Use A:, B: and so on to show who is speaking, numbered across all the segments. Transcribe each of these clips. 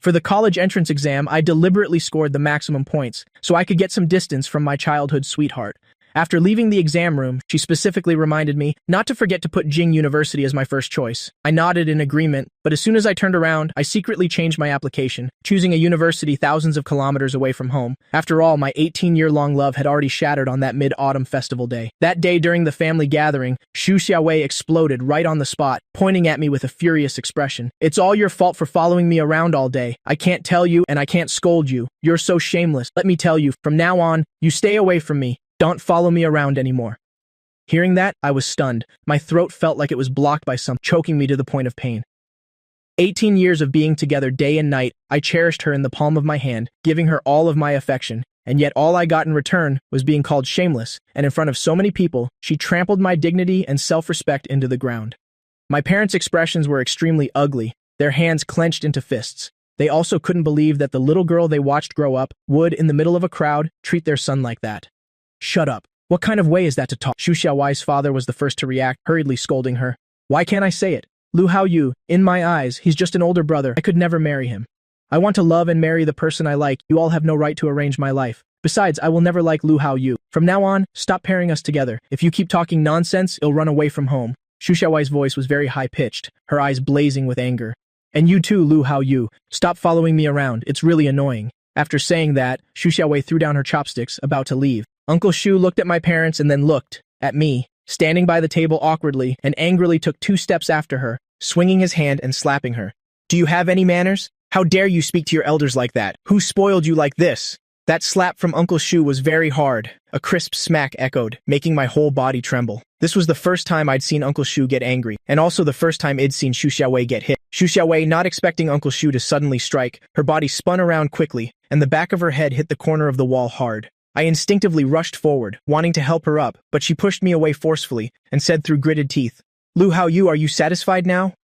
A: For the college entrance exam, I deliberately scored the maximum points, so I could get some distance from my childhood sweetheart. After leaving the exam room, she specifically reminded me not to forget to put Jing University as my first choice. I nodded in agreement, but as soon as I turned around, I secretly changed my application, choosing a university thousands of kilometers away from home. After all, my 18-year-long love had already shattered on that mid-autumn festival day. That day during the family gathering, Xu Xiaowei exploded right on the spot, pointing at me with a furious expression. "It's all your fault for following me around all day. I can't tell you and I can't scold you. You're so shameless. Let me tell you, from now on, you stay away from me. Don't follow me around anymore." Hearing that, I was stunned. My throat felt like it was blocked by something, choking me to the point of pain. 18 years of being together day and night, I cherished her in the palm of my hand, giving her all of my affection, and yet all I got in return was being called shameless, and in front of so many people, she trampled my dignity and self-respect into the ground. My parents' expressions were extremely ugly, their hands clenched into fists. They also couldn't believe that the little girl they watched grow up would, in the middle of a crowd, treat their son like that. "Shut up. What kind of way is that to talk?" Xu Xiaowei's father was the first to react, hurriedly scolding her. "Why can't I say it? Lu Haoyu, in my eyes, he's just an older brother. I could never marry him. I want to love and marry the person I like. You all have no right to arrange my life. Besides, I will never like Lu Haoyu. From now on, stop pairing us together. If you keep talking nonsense, you'll run away from home." Xu Xiaowei's voice was very high-pitched, her eyes blazing with anger. "And you too, Lu Haoyu. Stop following me around. It's really annoying." After saying that, Xu Xiaowei threw down her chopsticks, about to leave. Uncle Xu looked at my parents and then looked at me, standing by the table awkwardly, and angrily took 2 steps after her, swinging his hand and slapping her. "Do you have any manners? How dare you speak to your elders like that? Who spoiled you like this?" That slap from Uncle Xu was very hard. A crisp smack echoed, making my whole body tremble. This was the first time I'd seen Uncle Xu get angry, and also the first time I'd seen Xu Xiaowei get hit. Xu Xiaowei, not expecting Uncle Xu to suddenly strike, her body spun around quickly, and the back of her head hit the corner of the wall hard. I instinctively rushed forward, wanting to help her up, but she pushed me away forcefully and said through gritted teeth, "Lu Haoyu, are you satisfied now?"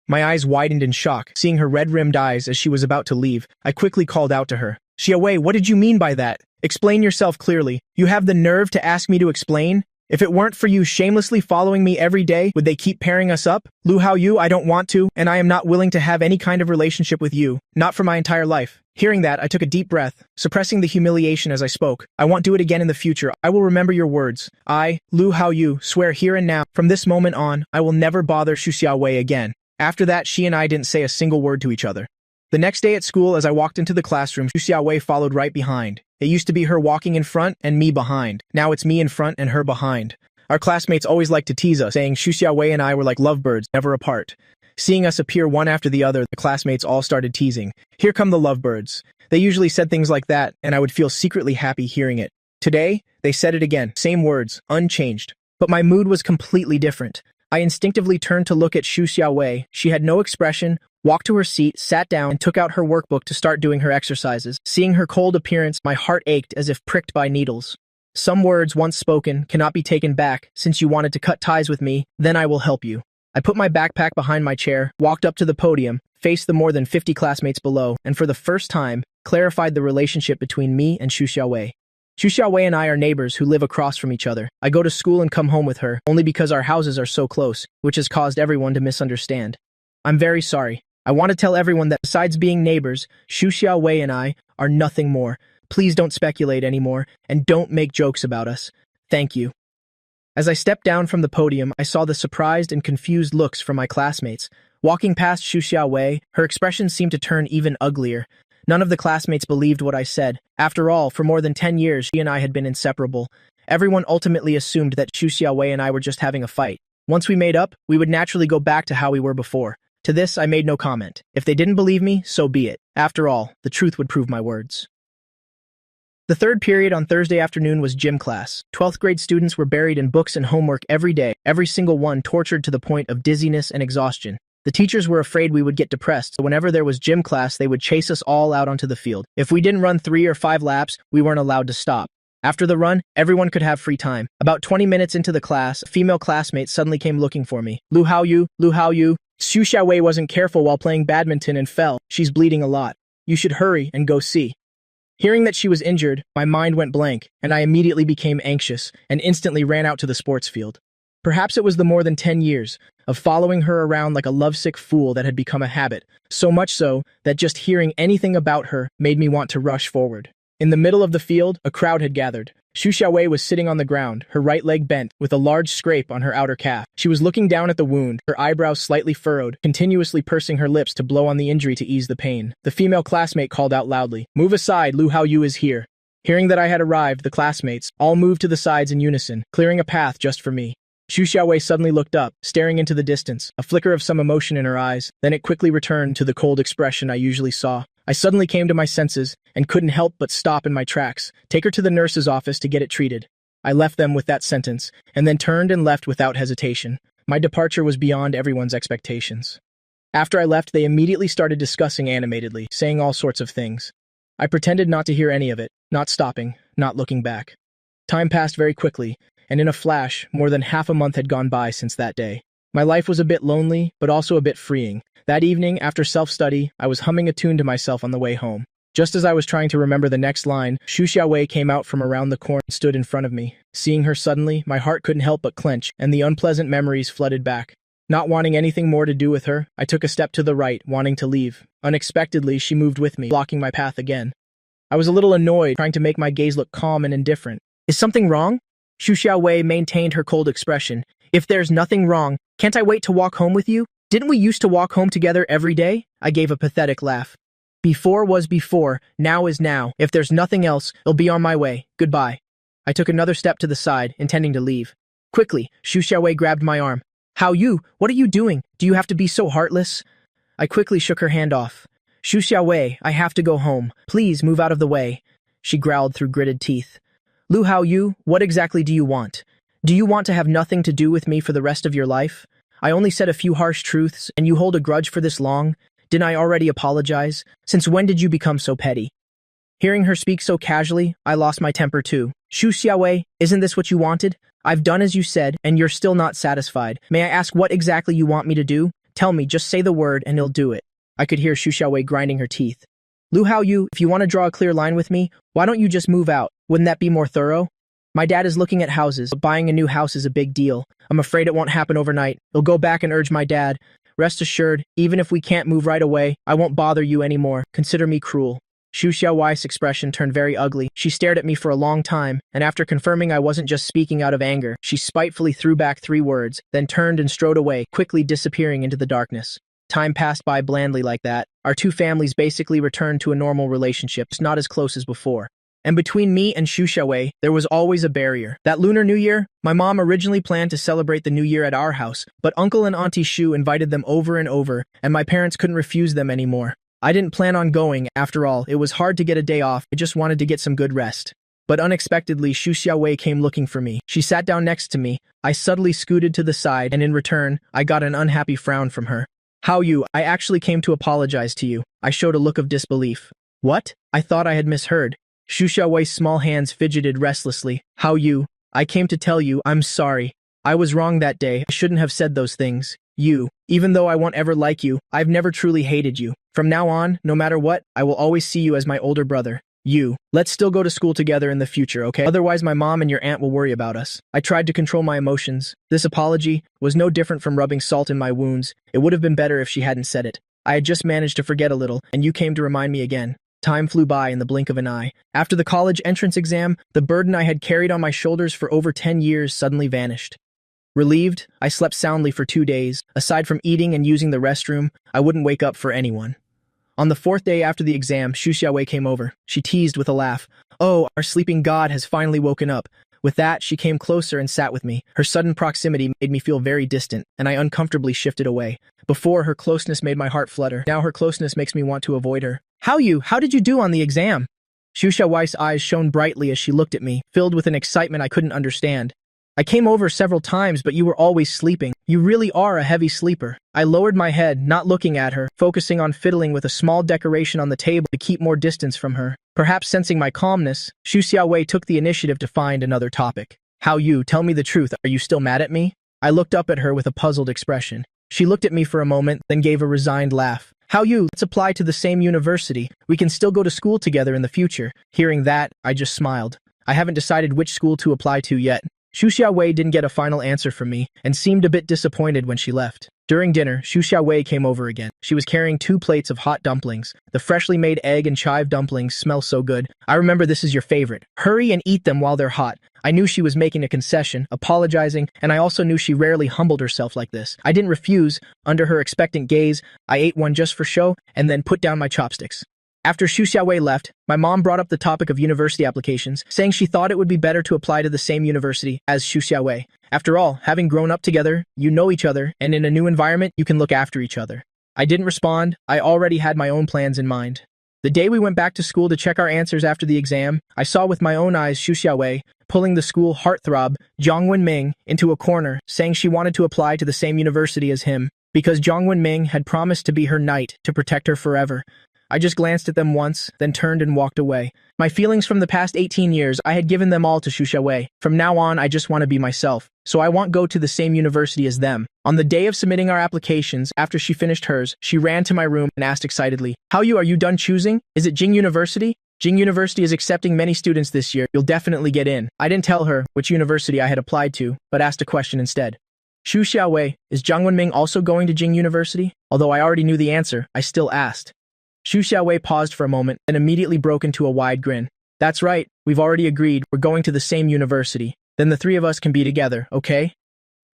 A: My eyes widened in shock, seeing her red-rimmed eyes as she was about to leave. I quickly called out to her, "Xiaowei, what did you mean by that? Explain yourself clearly. You have the nerve to ask me to explain? If it weren't for you shamelessly following me every day, would they keep pairing us up? Lu Haoyu, I don't want to, and I am not willing to have any kind of relationship with you, not for my entire life." Hearing that, I took a deep breath, suppressing the humiliation as I spoke. "I won't do it again in the future. I will remember your words. I, Lu Haoyu, swear here and now, from this moment on, I will never bother Xu Xiaowei again." After that, she and I didn't say a single word to each other. The next day at school, as I walked into the classroom, Xu Xiaowei followed right behind. It used to be her walking in front and me behind. Now it's me in front and her behind. Our classmates always liked to tease us, saying Xu Xiaowei and I were like lovebirds, never apart. Seeing us appear one after the other, the classmates all started teasing. "Here come the lovebirds." They usually said things like that, and I would feel secretly happy hearing it. Today, they said it again, same words, unchanged. But my mood was completely different. I instinctively turned to look at Xu Xiaowei. She had no expression, walked to her seat, sat down, and took out her workbook to start doing her exercises. Seeing her cold appearance, my heart ached as if pricked by needles. "Some words once spoken cannot be taken back. Since you wanted to cut ties with me, then I will help you." I put my backpack behind my chair, walked up to the podium, faced the more than 50 classmates below, and for the first time, clarified the relationship between me and Xu Xiaowei. Xu Xiaowei and I are neighbors who live across from each other. I go to school and come home with her, only because our houses are so close, which has caused everyone to misunderstand. I'm very sorry. I want to tell everyone that besides being neighbors, Xu Xiaowei and I are nothing more. Please don't speculate anymore, and don't make jokes about us. Thank you. As I stepped down from the podium, I saw the surprised and confused looks from my classmates. Walking past Xu Xiaowei, her expression seemed to turn even uglier. None of the classmates believed what I said. After all, for more than 10 years, she and I had been inseparable. Everyone ultimately assumed that Xu Xiaowei and I were just having a fight. Once we made up, we would naturally go back to how we were before. To this, I made no comment. If they didn't believe me, so be it. After all, the truth would prove my words. The third period on Thursday afternoon was gym class. 12th grade students were buried in books and homework every day, every single one tortured to the point of dizziness and exhaustion. The teachers were afraid we would get depressed, so whenever there was gym class, they would chase us all out onto the field. If we didn't run 3 or 5 laps, we weren't allowed to stop. After the run, everyone could have free time. About 20 minutes into the class, a female classmate suddenly came looking for me. Lu Haoyu, Xu Xiaowei wasn't careful while playing badminton and fell. She's bleeding a lot. You should hurry and go see. Hearing that she was injured, my mind went blank, and I immediately became anxious and instantly ran out to the sports field. Perhaps it was the more than 10 years, of following her around like a lovesick fool that had become a habit, so much so that just hearing anything about her made me want to rush forward. In the middle of the field, a crowd had gathered. Xu Xiaowei was sitting on the ground, her right leg bent, with a large scrape on her outer calf. She was looking down at the wound, her eyebrows slightly furrowed, continuously pursing her lips to blow on the injury to ease the pain. The female classmate called out loudly, "Move aside, Lu Haoyu is here." Hearing that I had arrived, the classmates all moved to the sides in unison, clearing a path just for me. Xu Xiaowei suddenly looked up, staring into the distance, a flicker of some emotion in her eyes, then it quickly returned to the cold expression I usually saw. I suddenly came to my senses and couldn't help but stop in my tracks. "Take her to the nurse's office to get it treated." I left them with that sentence, and then turned and left without hesitation. My departure was beyond everyone's expectations. After I left, they immediately started discussing animatedly, saying all sorts of things. I pretended not to hear any of it, not stopping, not looking back. Time passed very quickly, and in a flash, more than half a month had gone by since that day. My life was a bit lonely, but also a bit freeing. That evening, after self-study, I was humming a tune to myself on the way home. Just as I was trying to remember the next line, Xu Xiaowei came out from around the corner and stood in front of me. Seeing her suddenly, my heart couldn't help but clench, and the unpleasant memories flooded back. Not wanting anything more to do with her, I took a step to the right, wanting to leave. Unexpectedly, she moved with me, blocking my path again. I was a little annoyed, trying to make my gaze look calm and indifferent. "Is something wrong?" Xu Xiaowei maintained her cold expression. "If there's nothing wrong, can't I wait to walk home with you? Didn't we used to walk home together every day?" I gave a pathetic laugh. "Before was before, now is now. If there's nothing else, I'll be on my way. Goodbye." I took another step to the side, intending to leave. Quickly, Xu Xiaowei grabbed my arm. "How you? What are you doing? Do you have to be so heartless?" I quickly shook her hand off. "Xu Xiaowei, I have to go home. Please move out of the way," she growled through gritted teeth. "Lu Haoyu, what exactly do you want? Do you want to have nothing to do with me for the rest of your life? I only said a few harsh truths, and you hold a grudge for this long? Didn't I already apologize? Since when did you become so petty?" Hearing her speak so casually, I lost my temper too. "Xu Xiaowei, isn't this what you wanted? I've done as you said, and you're still not satisfied. May I ask what exactly you want me to do? Tell me, just say the word, and I'll do it." I could hear Xu Xiaowei grinding her teeth. "Lu Haoyu, if you want to draw a clear line with me, why don't you just move out? Wouldn't that be more thorough? My dad is looking at houses, but buying a new house is a big deal. I'm afraid it won't happen overnight. I'll go back and urge my dad. Rest assured, even if we can't move right away, I won't bother you anymore. Consider me cruel." Xu Xiaowei's expression turned very ugly. She stared at me for a long time, and after confirming I wasn't just speaking out of anger, she spitefully threw back 3 words, then turned and strode away, quickly disappearing into the darkness. Time passed by blandly like that. Our two families basically returned to a normal relationship, just not as close as before. And between me and Xu Xiaowei, there was always a barrier. That Lunar New Year, my mom originally planned to celebrate the New Year at our house, but Uncle and Auntie Xu invited them over and over, and my parents couldn't refuse them anymore. I didn't plan on going, after all, it was hard to get a day off, I just wanted to get some good rest. But unexpectedly, Xu Xiaowei came looking for me. She sat down next to me, I subtly scooted to the side, and in return, I got an unhappy frown from her. "Haoyu, I actually came to apologize to you." I showed a look of disbelief. "What?" I thought I had misheard. Xu Xiaowei's small hands fidgeted restlessly. "Haoyu, I came to tell you, I'm sorry. I was wrong that day, I shouldn't have said those things. Even though I won't ever like you, I've never truly hated you. From now on, no matter what, I will always see you as my older brother. Let's still go to school together in the future, okay? Otherwise my mom and your aunt will worry about us." I tried to control my emotions. This apology was no different from rubbing salt in my wounds. It would have been better if she hadn't said it. I had just managed to forget a little, and you came to remind me again. Time flew by in the blink of an eye. After the college entrance exam, the burden I had carried on my shoulders for over 10 years suddenly vanished. Relieved, I slept soundly for 2 days. Aside from eating and using the restroom, I wouldn't wake up for anyone. On the 4th day after the exam, Xu Xiaowei came over. She teased with a laugh. "Oh, our sleeping god has finally woken up." With that, she came closer and sat with me. Her sudden proximity made me feel very distant, and I uncomfortably shifted away. Before, her closeness made my heart flutter. Now her closeness makes me want to avoid her. How did you do on the exam?" Xu Xiaowei's eyes shone brightly as she looked at me, filled with an excitement I couldn't understand. "I came over several times, but you were always sleeping. You really are a heavy sleeper." I lowered my head, not looking at her, focusing on fiddling with a small decoration on the table to keep more distance from her. Perhaps sensing my calmness, Xu Xiaowei took the initiative to find another topic. Tell me the truth, are you still mad at me?" I looked up at her with a puzzled expression. She looked at me for a moment, then gave a resigned laugh. Let's apply to the same university. We can still go to school together in the future." Hearing that, I just smiled. I haven't decided which school to apply to yet. Xu Xiaowei didn't get a final answer from me and seemed a bit disappointed when she left. During dinner, Xu Xiaowei came over again. She was carrying 2 plates of hot dumplings. The freshly made egg and chive dumplings smell so good. I remember this is your favorite. Hurry and eat them while they're hot. I knew she was making a concession, apologizing, and I also knew she rarely humbled herself like this. I didn't refuse. Under her expectant gaze, I ate one just for show and then put down my chopsticks. After Xu Xiaowei left, my mom brought up the topic of university applications, saying she thought it would be better to apply to the same university as Xu Xiaowei. After all, having grown up together, you know each other, and in a new environment, you can look after each other. I didn't respond. I already had my own plans in mind. The day we went back to school to check our answers after the exam, I saw with my own eyes Xu Xiaowei pulling the school heartthrob, Jiang Wenming, into a corner, saying she wanted to apply to the same university as him, because Jiang Wenming had promised to be her knight to protect her forever. I just glanced at them once, then turned and walked away. My feelings from the past 18 years, I had given them all to Xu Xiaowei. From now on, I just want to be myself, so I won't go to the same university as them. On the day of submitting our applications, after she finished hers, she ran to my room and asked excitedly, are you done choosing? Is it Jing University? Jing University is accepting many students this year. You'll definitely get in. I didn't tell her which university I had applied to, but asked a question instead. Xu Xiaowei, is Jiang Wenming also going to Jing University? Although I already knew the answer, I still asked. Xu Xiaowei paused for a moment and immediately broke into a wide grin. That's right, we've already agreed, we're going to the same university. Then the 3 of us can be together, okay?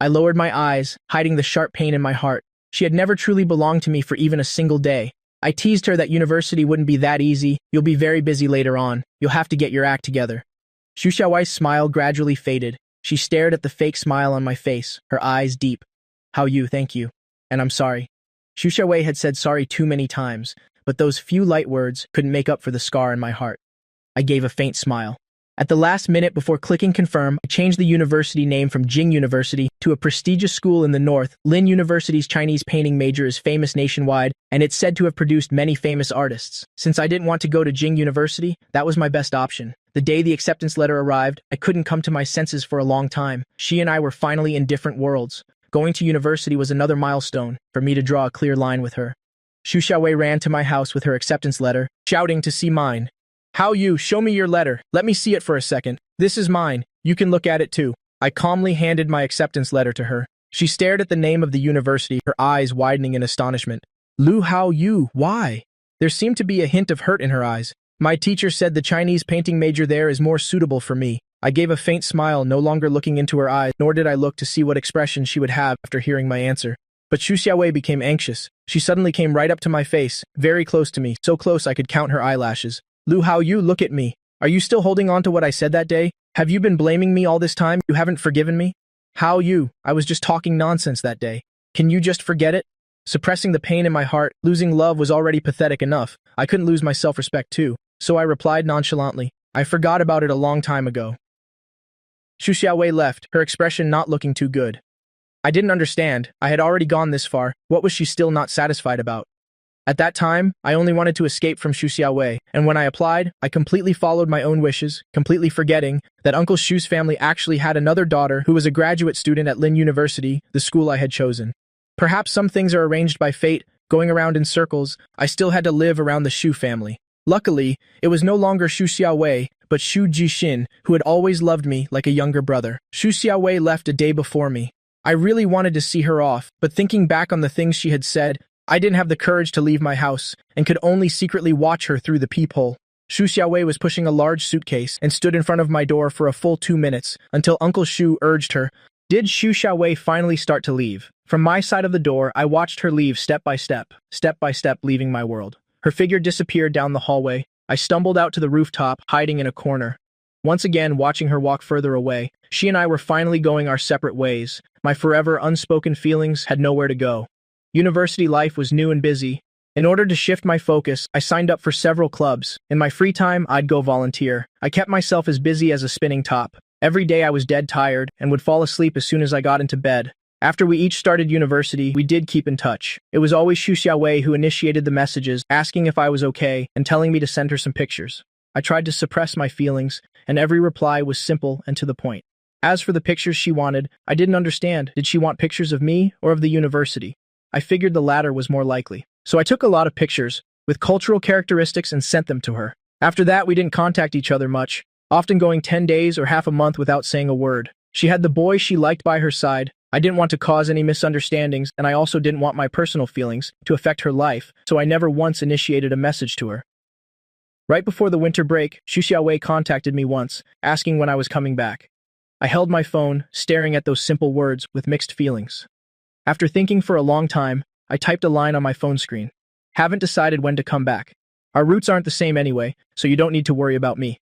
A: I lowered my eyes, hiding the sharp pain in my heart. She had never truly belonged to me for even a single day. I teased her that university wouldn't be that easy. You'll be very busy later on. You'll have to get your act together. Xu Xiaowei's smile gradually faded. She stared at the fake smile on my face, her eyes deep. Thank you. And I'm sorry. Xu Xiaowei had said sorry too many times, but those few light words couldn't make up for the scar in my heart. I gave a faint smile. At the last minute before clicking confirm, I changed the university name from Jing University to a prestigious school in the north. Lin University's Chinese painting major is famous nationwide, and it's said to have produced many famous artists. Since I didn't want to go to Jing University, that was my best option. The day the acceptance letter arrived, I couldn't come to my senses for a long time. She and I were finally in different worlds. Going to university was another milestone, for me to draw a clear line with her. Xu Xiaowei ran to my house with her acceptance letter, shouting to see mine. Show me your letter. Let me see it for a second. This is mine. You can look at it too. I calmly handed my acceptance letter to her. She stared at the name of the university, her eyes widening in astonishment. Lu Hao Yu, why? There seemed to be a hint of hurt in her eyes. My teacher said the Chinese painting major there is more suitable for me. I gave a faint smile, no longer looking into her eyes, nor did I look to see what expression she would have after hearing my answer. But Xu Xiaowei became anxious. She suddenly came right up to my face, very close to me, so close I could count her eyelashes. Lu Hao Yu, look at me. Are you still holding on to what I said that day? Have you been blaming me all this time? You haven't forgiven me? Hao Yu, I was just talking nonsense that day. Can you just forget it? Suppressing the pain in my heart, losing love was already pathetic enough. I couldn't lose my self-respect too. So I replied nonchalantly, I forgot about it a long time ago. Xu Xiaowei left, her expression not looking too good. I didn't understand. I had already gone this far. What was she still not satisfied about? At that time, I only wanted to escape from Xu Xiaowei, and when I applied, I completely followed my own wishes, completely forgetting that Uncle Xu's family actually had another daughter who was a graduate student at Lin University, the school I had chosen. Perhaps some things are arranged by fate, going around in circles. I still had to live around the Xu family. Luckily, it was no longer Xu Xiaowei, but Xu Jixin, who had always loved me like a younger brother. Xu Xiaowei left a day before me. I really wanted to see her off, but thinking back on the things she had said, I didn't have the courage to leave my house, and could only secretly watch her through the peephole. Xu Xiaowei was pushing a large suitcase and stood in front of my door for a full 2 minutes, until Uncle Xu urged her. Did Xu Xiaowei finally start to leave? From my side of the door, I watched her leave step by step, leaving my world. Her figure disappeared down the hallway. I stumbled out to the rooftop, hiding in a corner. Once again, watching her walk further away, she and I were finally going our separate ways. My forever unspoken feelings had nowhere to go. University life was new and busy. In order to shift my focus, I signed up for several clubs. In my free time, I'd go volunteer. I kept myself as busy as a spinning top. Every day I was dead tired and would fall asleep as soon as I got into bed. After we each started university, we did keep in touch. It was always Xu Xiaowei who initiated the messages, asking if I was okay and telling me to send her some pictures. I tried to suppress my feelings, and every reply was simple and to the point. As for the pictures she wanted, I didn't understand. Did she want pictures of me or of the university? I figured the latter was more likely. So I took a lot of pictures with cultural characteristics and sent them to her. After that, we didn't contact each other much, often going 10 days or half a month without saying a word. She had the boy she liked by her side. I didn't want to cause any misunderstandings, and I also didn't want my personal feelings to affect her life, so I never once initiated a message to her. Right before the winter break, Xu Xiaowei contacted me once, asking when I was coming back. I held my phone, staring at those simple words with mixed feelings. After thinking for a long time, I typed a line on my phone screen. Haven't decided when to come back. Our routes aren't the same anyway, so you don't need to worry about me.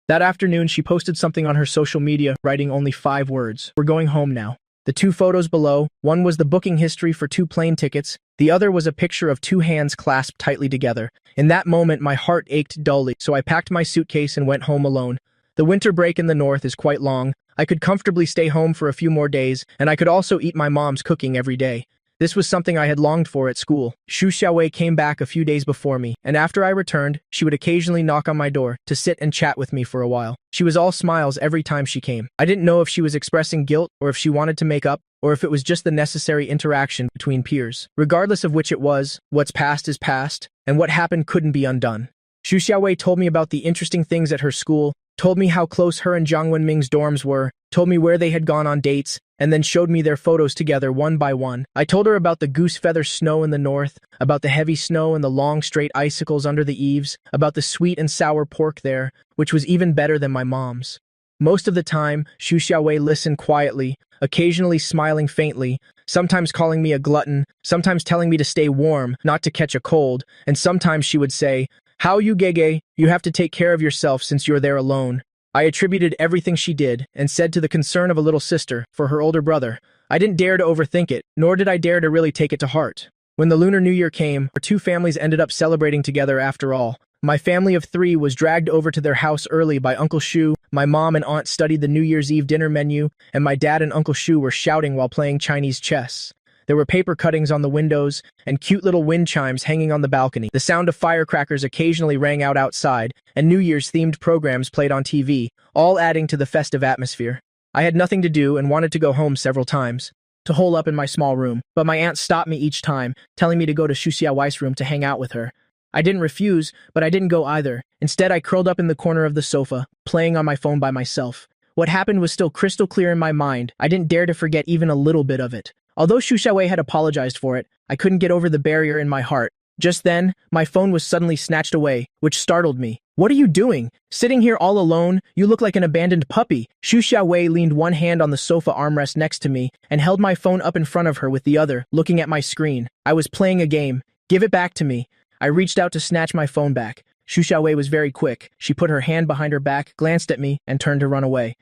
A: That afternoon, she posted something on her social media, writing only 5 words. We're going home now. The 2 photos below, one was the booking history for 2 plane tickets, the other was a picture of 2 hands clasped tightly together. In that moment, my heart ached dully, so I packed my suitcase and went home alone. The winter break in the north is quite long. I could comfortably stay home for a few more days, and I could also eat my mom's cooking every day. This was something I had longed for at school. Xu Xiaowei came back a few days before me, and after I returned, she would occasionally knock on my door to sit and chat with me for a while. She was all smiles every time she came. I didn't know if she was expressing guilt or if she wanted to make up, or if it was just the necessary interaction between peers. Regardless of which it was, what's past is past, and what happened couldn't be undone. Xu Xiaowei told me about the interesting things at her school, told me how close her and Jiang Wenming's dorms were, told me where they had gone on dates, and then showed me their photos together one by one. I told her about the goose feather snow in the north, about the heavy snow and the long straight icicles under the eaves, about the sweet and sour pork there, which was even better than my mom's. Most of the time, Xu Xiaowei listened quietly, occasionally smiling faintly, sometimes calling me a glutton, sometimes telling me to stay warm, not to catch a cold, and sometimes she would say, "How you Gege, you have to take care of yourself since you're there alone." I attributed everything she did, and said to the concern of a little sister, for her older brother. I didn't dare to overthink it, nor did I dare to really take it to heart. When the Lunar New Year came, our 2 families ended up celebrating together after all. My family of 3 was dragged over to their house early by Uncle Shu. My mom and aunt studied the New Year's Eve dinner menu, and my dad and Uncle Shu were shouting while playing Chinese chess. There were paper cuttings on the windows, and cute little wind chimes hanging on the balcony. The sound of firecrackers occasionally rang out outside, and New Year's-themed programs played on TV, all adding to the festive atmosphere. I had nothing to do and wanted to go home several times, to hole up in my small room, but my aunt stopped me each time, telling me to go to Xu Xiaowei's room to hang out with her. I didn't refuse, but I didn't go either. Instead, I curled up in the corner of the sofa, playing on my phone by myself. What happened was still crystal clear in my mind. I didn't dare to forget even a little bit of it. Although Xu Xiaowei had apologized for it, I couldn't get over the barrier in my heart. Just then, my phone was suddenly snatched away, which startled me. "What are you doing? Sitting here all alone? You look like an abandoned puppy." Xu Xiaowei leaned one hand on the sofa armrest next to me and held my phone up in front of her with the other, looking at my screen. I was playing a game. "Give it back to me." I reached out to snatch my phone back. Xu Xiaowei was very quick. She put her hand behind her back, glanced at me, and turned to run away.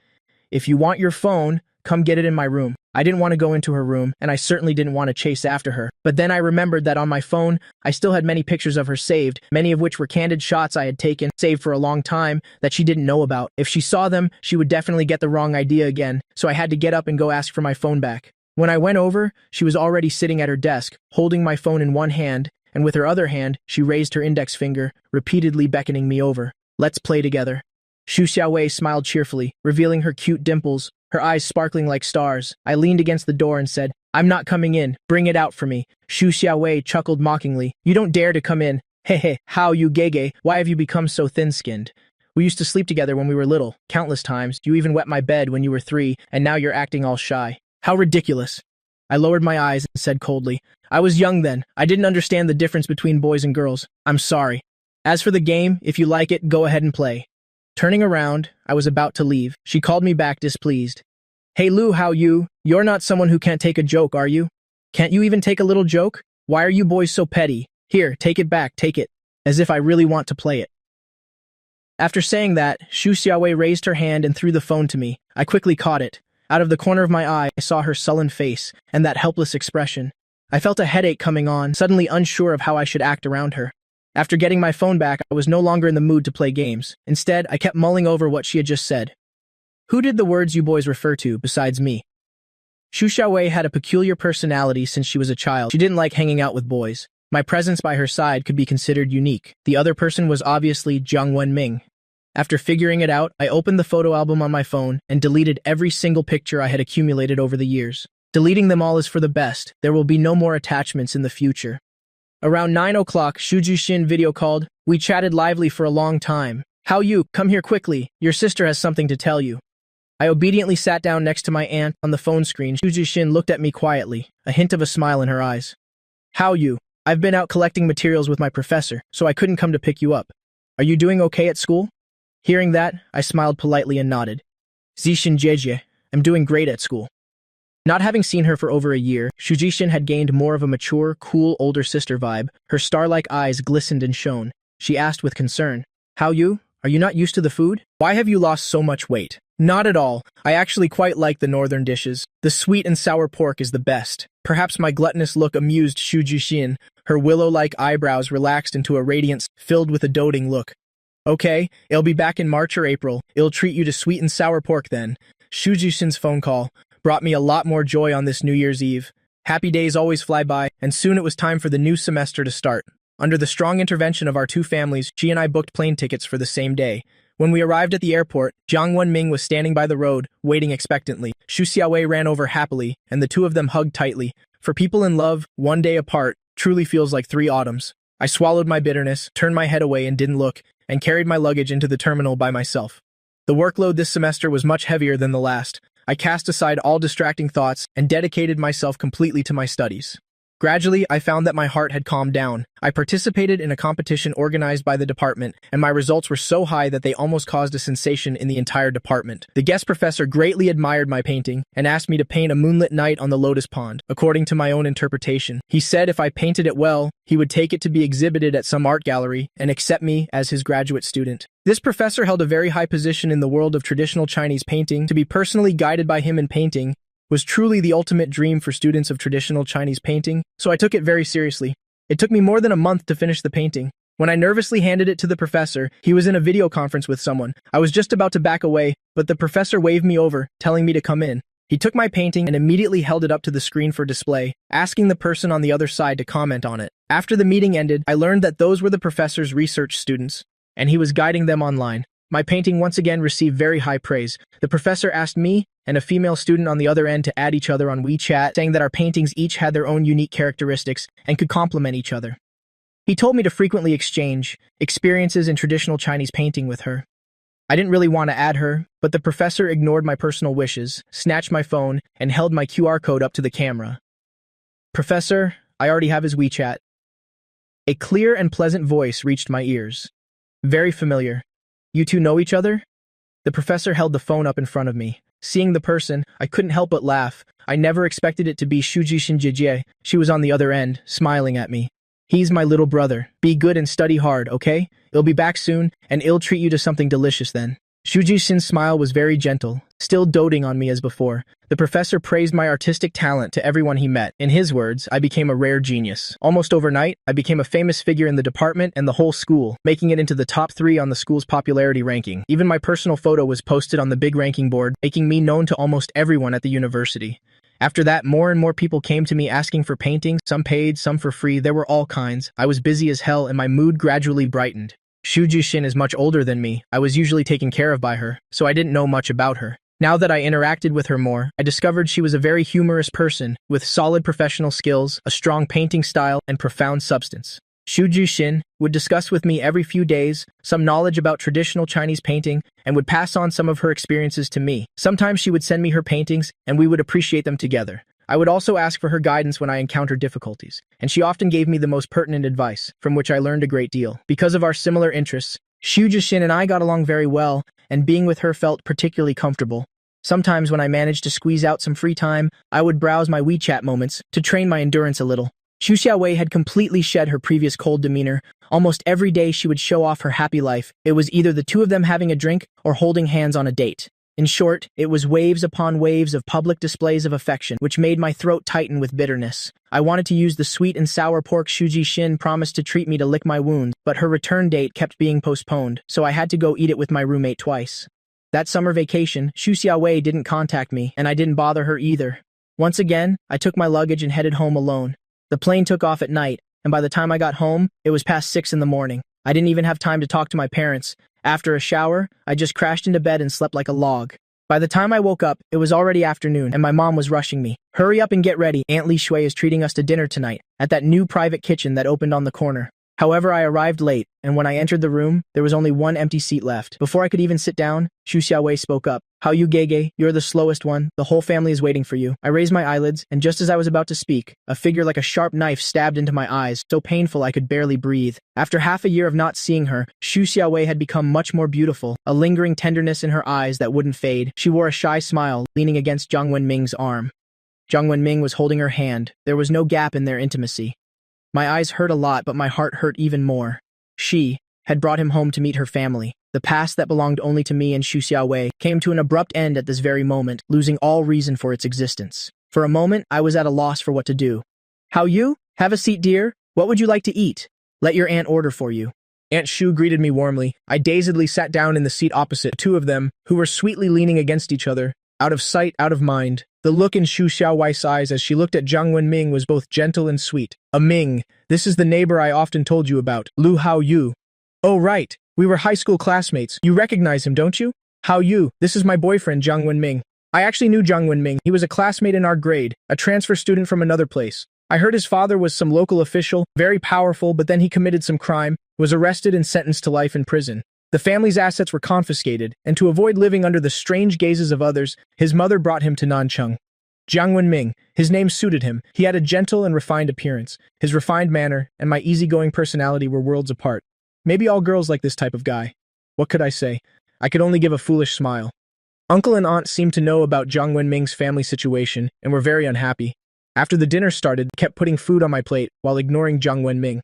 A: "If you want your phone, come get it in my room." I didn't want to go into her room, and I certainly didn't want to chase after her. But then I remembered that on my phone, I still had many pictures of her saved, many of which were candid shots I had taken, saved for a long time, that she didn't know about. If she saw them, she would definitely get the wrong idea again, so I had to get up and go ask for my phone back. When I went over, she was already sitting at her desk, holding my phone in one hand, and with her other hand, she raised her index finger, repeatedly beckoning me over. "Let's play together." Xu Xiaowei smiled cheerfully, revealing her cute dimples, her eyes sparkling like stars. I leaned against the door and said, "I'm not coming in. Bring it out for me." Xu Xiaowei chuckled mockingly. "You don't dare to come in. Hehe, how you Gege, why have you become so thin-skinned? We used to sleep together when we were little, countless times. You even wet my bed when you were 3, and now you're acting all shy. How ridiculous." I lowered my eyes and said coldly, "I was young then. I didn't understand the difference between boys and girls. I'm sorry. As for the game, if you like it, go ahead and play." Turning around, I was about to leave. She called me back displeased. "Hey Lou, how you? You're not someone who can't take a joke, are you? Can't you even take a little joke? Why are you boys so petty? Here, take it back, take it." As if I really want to play it. After saying that, Xu Xiaowei raised her hand and threw the phone to me. I quickly caught it. Out of the corner of my eye, I saw her sullen face and that helpless expression. I felt a headache coming on, suddenly unsure of how I should act around her. After getting my phone back, I was no longer in the mood to play games. Instead, I kept mulling over what she had just said. Who did the words you boys refer to besides me? Xu Xiaowei had a peculiar personality since she was a child. She didn't like hanging out with boys. My presence by her side could be considered unique. The other person was obviously Jiang Wenming. After figuring it out, I opened the photo album on my phone and deleted every single picture I had accumulated over the years. Deleting them all is for the best. There will be no more attachments in the future. Around 9 o'clock, Xu Juxin video called. We chatted lively for a long time. "How you? Come here quickly. Your sister has something to tell you." I obediently sat down next to my aunt on the phone screen. Xu Jixin looked at me quietly, a hint of a smile in her eyes. How you? I've been out collecting materials with my professor, so I couldn't come to pick you up. Are you doing okay at school? Hearing that, I smiled politely and nodded. Zixin Jieje, I'm doing great at school. Not having seen her for over a year, Xu Jixin had gained more of a mature, cool older sister vibe. Her star-like eyes glistened and shone. She asked with concern, How you? Are you not used to the food? Why have you lost so much weight? Not at all. I actually quite like the northern dishes. The sweet and sour pork is the best. Perhaps my gluttonous look amused Xu Jixin. Her willow-like eyebrows relaxed into a radiance filled with a doting look. Okay, it'll be back in March or April. It'll treat you to sweet and sour pork then. Xu Jixin's phone call brought me a lot more joy on this New Year's Eve. Happy days always fly by, and soon it was time for the new semester to start. Under the strong intervention of our two families, she and I booked plane tickets for the same day. When we arrived at the airport, Jiang Wenming was standing by the road, waiting expectantly. Xu Xiaowei ran over happily, and the two of them hugged tightly. For people in love, one day apart truly feels like 3 autumns. I swallowed my bitterness, turned my head away and didn't look, and carried my luggage into the terminal by myself. The workload this semester was much heavier than the last. I cast aside all distracting thoughts and dedicated myself completely to my studies. Gradually, I found that my heart had calmed down. I participated in a competition organized by the department, and my results were so high that they almost caused a sensation in the entire department. The guest professor greatly admired my painting and asked me to paint a moonlit night on the lotus pond, according to my own interpretation. He said if I painted it well, he would take it to be exhibited at some art gallery and accept me as his graduate student. This professor held a very high position in the world of traditional Chinese painting. To be personally guided by him in painting was truly the ultimate dream for students of traditional Chinese painting, so I took it very seriously. It took me more than a month to finish the painting. When I nervously handed it to the professor, he was in a video conference with someone. I was just about to back away, but the professor waved me over, telling me to come in. He took my painting and immediately held it up to the screen for display, asking the person on the other side to comment on it. After the meeting ended, I learned that those were the professor's research students, and he was guiding them online. My painting once again received very high praise. The professor asked me and a female student on the other end to add each other on WeChat, saying that our paintings each had their own unique characteristics and could complement each other. He told me to frequently exchange experiences in traditional Chinese painting with her. I didn't really want to add her, but the professor ignored my personal wishes, snatched my phone, and held my QR code up to the camera. Professor, I already have his WeChat. A clear and pleasant voice reached my ears. Very familiar. You two know each other? The professor held the phone up in front of me. Seeing the person, I couldn't help but laugh. I never expected it to be Xu Jixin Jijie. She was on the other end, smiling at me. He's my little brother. Be good and study hard, okay? It'll be back soon, and it'll treat you to something delicious then. Xu Jixin's smile was very gentle, still doting on me as before. The professor praised my artistic talent to everyone he met. In his words, I became a rare genius. Almost overnight, I became a famous figure in the department and the whole school, making it into the top 3 on the school's popularity ranking. Even my personal photo was posted on the big ranking board, making me known to almost everyone at the university. After that, more and more people came to me asking for paintings, some paid, some for free. There were all kinds. I was busy as hell and my mood gradually brightened. Xu Jixin is much older than me. I was usually taken care of by her, so I didn't know much about her. Now that I interacted with her more, I discovered she was a very humorous person, with solid professional skills, a strong painting style, and profound substance. Xu Jixin would discuss with me every few days some knowledge about traditional Chinese painting and would pass on some of her experiences to me. Sometimes she would send me her paintings, and we would appreciate them together. I would also ask for her guidance when I encountered difficulties, and she often gave me the most pertinent advice, from which I learned a great deal. Because of our similar interests, Xu Jixin and I got along very well, and being with her felt particularly comfortable. Sometimes when I managed to squeeze out some free time, I would browse my WeChat moments to train my endurance a little. Xu Xiaowei had completely shed her previous cold demeanor. Almost every day she would show off her happy life. It was either the two of them having a drink or holding hands on a date. In short, it was waves upon waves of public displays of affection, which made my throat tighten with bitterness. I wanted to use the sweet and sour pork Xu Jixin promised to treat me to lick my wound, but her return date kept being postponed, so I had to go eat it with my roommate twice. That summer vacation, Xu Xiaowei didn't contact me, and I didn't bother her either. Once again, I took my luggage and headed home alone. The plane took off at night, and by the time I got home, it was past 6 in the morning. I didn't even have time to talk to my parents. After a shower, I just crashed into bed and slept like a log. By the time I woke up, it was already afternoon, and my mom was rushing me. Hurry up and get ready. Aunt Li Shui is treating us to dinner tonight, at that new private kitchen that opened on the corner. However, I arrived late, and when I entered the room, there was only one empty seat left. Before I could even sit down, Xu Xiaowei spoke up. "How you, Gege? You're the slowest one. The whole family is waiting for you." I raised my eyelids, and just as I was about to speak, a figure like a sharp knife stabbed into my eyes, so painful I could barely breathe. After half a year of not seeing her, Xu Xiaowei had become much more beautiful, a lingering tenderness in her eyes that wouldn't fade. She wore a shy smile, leaning against Jiang Wenming's arm. Jiang Wenming was holding her hand. There was no gap in their intimacy. My eyes hurt a lot, but my heart hurt even more. She had brought him home to meet her family. The past that belonged only to me and Xu Xiaowei came to an abrupt end at this very moment, losing all reason for its existence. For a moment, I was at a loss for what to do. "How you? Have a seat, dear. What would you like to eat? Let your aunt order for you." Aunt Xu greeted me warmly. I dazedly sat down in the seat opposite the two of them, who were sweetly leaning against each other. Out of sight, out of mind. The look in Xu Xiaowei's eyes as she looked at Jiang Wenming was both gentle and sweet. "A Ming, this is the neighbor I often told you about, Lu Hao Yu." "Oh right, we were high school classmates. You recognize him, don't you?" "Hao Yu, this is my boyfriend, Jiang Wenming." I actually knew Jiang Wenming. He was a classmate in our grade, a transfer student from another place. I heard his father was some local official, very powerful, but then he committed some crime, was arrested and sentenced to life in prison. The family's assets were confiscated, and to avoid living under the strange gazes of others, his mother brought him to Nancheng. Jiang Wenming, his name suited him. He had a gentle and refined appearance. His refined manner and my easygoing personality were worlds apart. Maybe all girls like this type of guy. What could I say? I could only give a foolish smile. Uncle and aunt seemed to know about Jiang Wenming's family situation and were very unhappy. After the dinner started, they kept putting food on my plate while ignoring Jiang Wenming.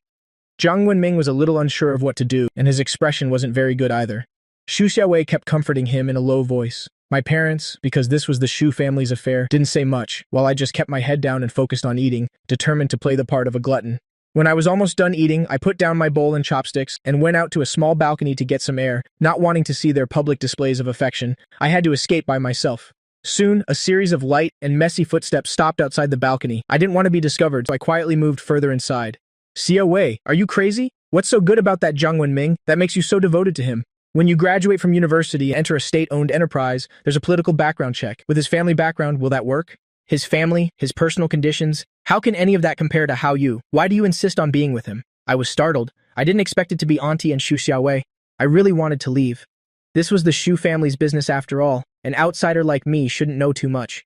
A: Jiang Wenming was a little unsure of what to do, and his expression wasn't very good either. Xu Xiaowei kept comforting him in a low voice. My parents, because this was the Xu family's affair, didn't say much, while I just kept my head down and focused on eating, determined to play the part of a glutton. When I was almost done eating, I put down my bowl and chopsticks and went out to a small balcony to get some air. Not wanting to see their public displays of affection, I had to escape by myself. Soon, a series of light and messy footsteps stopped outside the balcony. I didn't want to be discovered, so I quietly moved further inside. "Xiaowei, are you crazy? What's so good about that Jiang Wenming that makes you so devoted to him? When you graduate from university and enter a state-owned enterprise, there's a political background check. With his family background, will that work? His family, his personal conditions, how can any of that compare to Hao Yu? Why do you insist on being with him?" I was startled. I didn't expect it to be Auntie and Xu Xiaowei. I really wanted to leave. This was the Xu family's business after all. An outsider like me shouldn't know too much.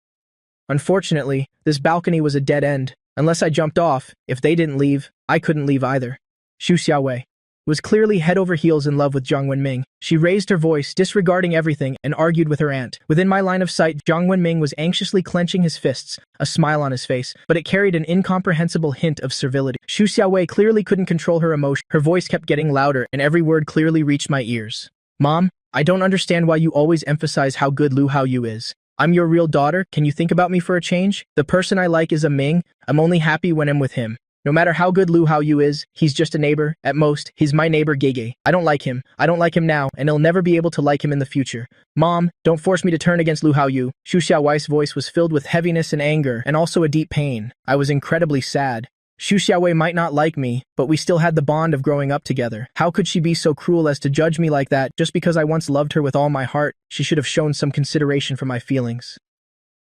A: Unfortunately, this balcony was a dead end. Unless I jumped off, if they didn't leave, I couldn't leave either. Xu Xiaowei was clearly head over heels in love with Jiang Wenming. She raised her voice, disregarding everything, and argued with her aunt. Within my line of sight, Jiang Wenming was anxiously clenching his fists, a smile on his face, but it carried an incomprehensible hint of servility. Xu Xiaowei clearly couldn't control her emotion. Her voice kept getting louder, and every word clearly reached my ears. "Mom, I don't understand why you always emphasize how good Lu Hao Yu is. I'm your real daughter. Can you think about me for a change? The person I like is a Ming. I'm only happy when I'm with him. No matter how good Lu Hao Yu is, he's just a neighbor. At most, he's my neighbor Gege. I don't like him. I don't like him now, and I'll never be able to like him in the future. Mom, don't force me to turn against Lu Hao Yu." Xu Xiaowei's voice was filled with heaviness and anger, and also a deep pain. I was incredibly sad. Xu Xiaowei might not like me, but we still had the bond of growing up together. How could she be so cruel as to judge me like that just because I once loved her with all my heart? She should have shown some consideration for my feelings.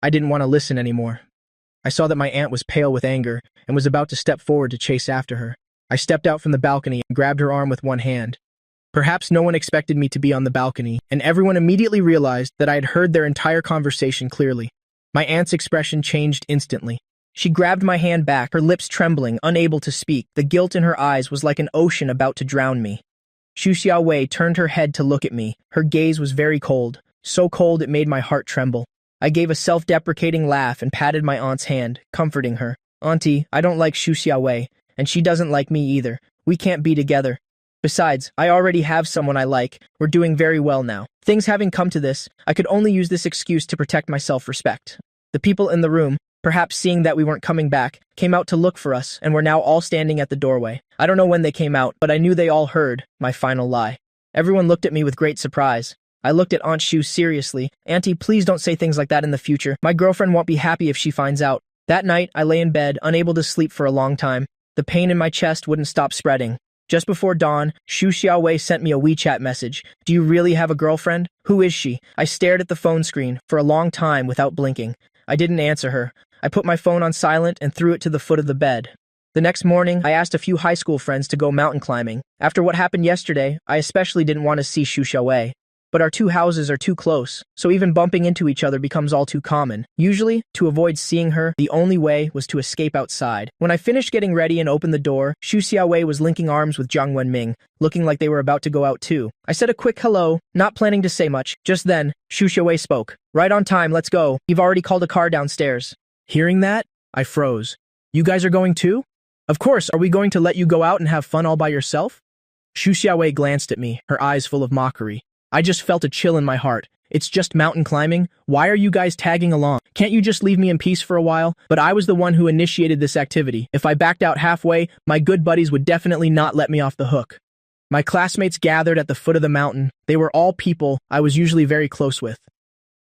A: I didn't want to listen anymore. I saw that my aunt was pale with anger and was about to step forward to chase after her. I stepped out from the balcony and grabbed her arm with one hand. Perhaps no one expected me to be on the balcony, and everyone immediately realized that I had heard their entire conversation clearly. My aunt's expression changed instantly. She grabbed my hand back, her lips trembling, unable to speak. The guilt in her eyes was like an ocean about to drown me. Xu Xiaowei turned her head to look at me. Her gaze was very cold, so cold it made my heart tremble. I gave a self-deprecating laugh and patted my aunt's hand, comforting her. "Auntie, I don't like Xu Xiaowei, and she doesn't like me either. We can't be together. Besides, I already have someone I like. We're doing very well now." Things having come to this, I could only use this excuse to protect my self-respect. The people in the room, perhaps seeing that we weren't coming back, came out to look for us and were now all standing at the doorway. I don't know when they came out, but I knew they all heard my final lie. Everyone looked at me with great surprise. I looked at Aunt Xu seriously. "Auntie, please don't say things like that in the future. My girlfriend won't be happy if she finds out." That night, I lay in bed, unable to sleep for a long time. The pain in my chest wouldn't stop spreading. Just before dawn, Xu Xiaowei sent me a WeChat message. "Do you really have a girlfriend? Who is she?" I stared at the phone screen for a long time without blinking. I didn't answer her. I put my phone on silent and threw it to the foot of the bed. The next morning, I asked a few high school friends to go mountain climbing. After what happened yesterday, I especially didn't want to see Xu Xiaowei. But our two houses are too close, so even bumping into each other becomes all too common. Usually, to avoid seeing her, the only way was to escape outside. When I finished getting ready and opened the door, Xu Xiaowei was linking arms with Jiang Wenming, looking like they were about to go out too. I said a quick hello, not planning to say much. Just then, Xu Xiaowei spoke. Right on time, let's go. You've already called a car downstairs. Hearing that, I froze. You guys are going too? Of course, are we going to let you go out and have fun all by yourself? Xu Xiaowei glanced at me, her eyes full of mockery. I just felt a chill in my heart. It's just mountain climbing. Why are you guys tagging along? Can't you just leave me in peace for a while? But I was the one who initiated this activity. If I backed out halfway, my good buddies would definitely not let me off the hook. My classmates gathered at the foot of the mountain. They were all people I was usually very close with.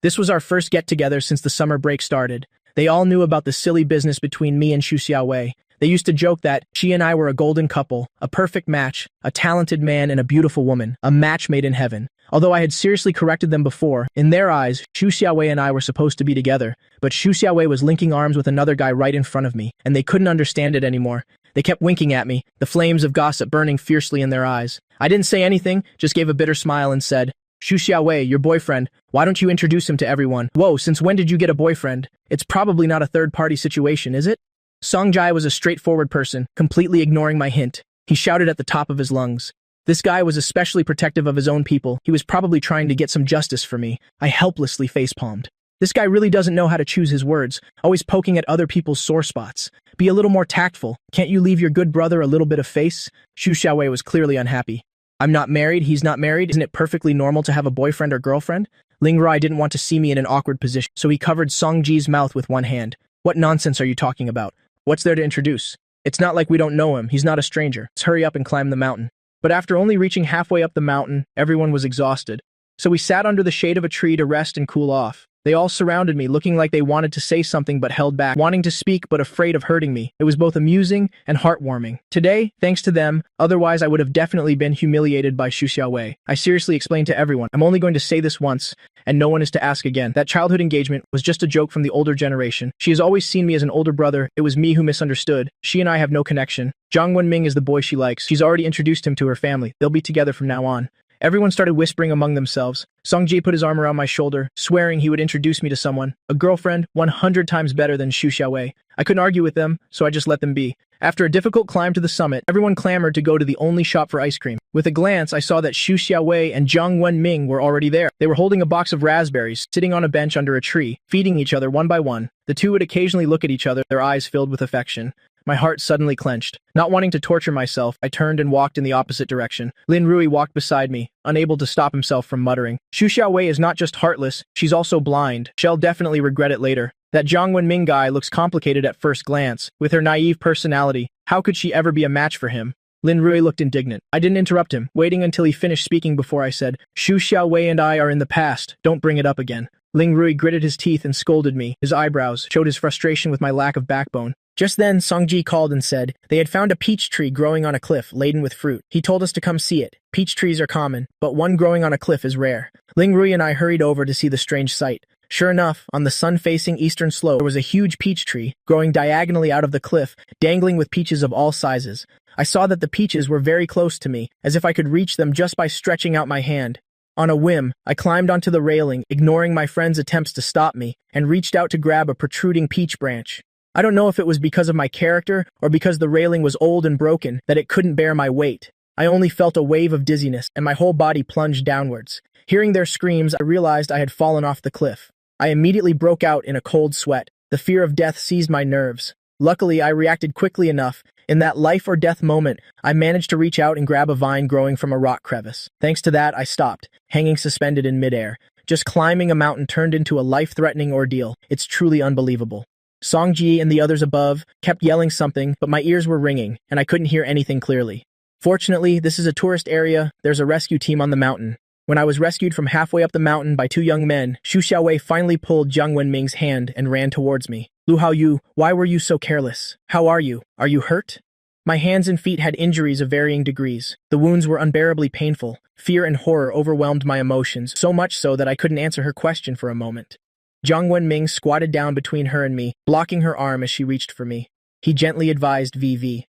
A: This was our first get-together since the summer break started. They all knew about the silly business between me and Xu Xiaowei. They used to joke that she and I were a golden couple, a perfect match, a talented man and a beautiful woman, a match made in heaven. Although I had seriously corrected them before, in their eyes, Xu Xiaowei and I were supposed to be together, but Xu Xiaowei was linking arms with another guy right in front of me, and they couldn't understand it anymore. They kept winking at me, the flames of gossip burning fiercely in their eyes. I didn't say anything, just gave a bitter smile and said, Xu Xiaowei, your boyfriend, why don't you introduce him to everyone? Whoa, since when did you get a boyfriend? It's probably not a third-party situation, is it? Songjai was a straightforward person, completely ignoring my hint. He shouted at the top of his lungs. This guy was especially protective of his own people. He was probably trying to get some justice for me. I helplessly facepalmed. This guy really doesn't know how to choose his words, always poking at other people's sore spots. Be a little more tactful. Can't you leave your good brother a little bit of face? Xu Xiaowei was clearly unhappy. I'm not married, he's not married. Isn't it perfectly normal to have a boyfriend or girlfriend? Ling Rai didn't want to see me in an awkward position, so he covered Songji's mouth with one hand. What nonsense are you talking about? What's there to introduce? It's not like we don't know him. He's not a stranger. Let's hurry up and climb the mountain. But after only reaching halfway up the mountain, everyone was exhausted. So we sat under the shade of a tree to rest and cool off. They all surrounded me, looking like they wanted to say something but held back, wanting to speak but afraid of hurting me. It was both amusing and heartwarming. Today, thanks to them, otherwise I would have definitely been humiliated by Xu Xiaowei. I seriously explained to everyone, I'm only going to say this once, and no one is to ask again. That childhood engagement was just a joke from the older generation. She has always seen me as an older brother. It was me who misunderstood. She and I have no connection. Jiang Wenming is the boy she likes. She's already introduced him to her family. They'll be together from now on. Everyone started whispering among themselves. Songji put his arm around my shoulder, swearing he would introduce me to someone. A girlfriend, 100 times better than Xu Xiaowei. I couldn't argue with them, so I just let them be. After a difficult climb to the summit, everyone clamored to go to the only shop for ice cream. With a glance, I saw that Xu Xiaowei and Jiang Wenming were already there. They were holding a box of raspberries, sitting on a bench under a tree, feeding each other one by one. The two would occasionally look at each other, their eyes filled with affection. My heart suddenly clenched. Not wanting to torture myself, I turned and walked in the opposite direction. Lin Rui walked beside me, unable to stop himself from muttering. Xu Xiaowei is not just heartless, she's also blind. She'll definitely regret it later. That Jiang Wenming guy looks complicated at first glance. With her naive personality, how could she ever be a match for him? Lin Rui looked indignant. I didn't interrupt him, waiting until he finished speaking before I said, Xu Xiaowei and I are in the past, don't bring it up again. Ling Rui gritted his teeth and scolded me. His eyebrows showed his frustration with my lack of backbone. Just then, Songji called and said they had found a peach tree growing on a cliff laden with fruit. He told us to come see it. Peach trees are common, but one growing on a cliff is rare. Ling Rui and I hurried over to see the strange sight. Sure enough, on the sun-facing eastern slope, there was a huge peach tree growing diagonally out of the cliff, dangling with peaches of all sizes. I saw that the peaches were very close to me, as if I could reach them just by stretching out my hand. On a whim, I climbed onto the railing, ignoring my friend's attempts to stop me, and reached out to grab a protruding peach branch. I don't know if it was because of my character or because the railing was old and broken that it couldn't bear my weight. I only felt a wave of dizziness and my whole body plunged downwards. Hearing their screams, I realized I had fallen off the cliff. I immediately broke out in a cold sweat. The fear of death seized my nerves. Luckily, I reacted quickly enough. In that life or death moment, I managed to reach out and grab a vine growing from a rock crevice. Thanks to that, I stopped, hanging suspended in midair. Just climbing a mountain turned into a life-threatening ordeal. It's truly unbelievable. Songji and the others above kept yelling something, but my ears were ringing, and I couldn't hear anything clearly. Fortunately, this is a tourist area. There's a rescue team on the mountain. When I was rescued from halfway up the mountain by two young men, Xu Xiaowei finally pulled Jiang Wenming's hand and ran towards me. Lu Haoyu, why were you so careless? How are you? Are you hurt? My hands and feet had injuries of varying degrees. The wounds were unbearably painful. Fear and horror overwhelmed my emotions, so much so that I couldn't answer her question for a moment. Jiang Wenming squatted down between her and me, blocking her arm as she reached for me. He gently advised VV.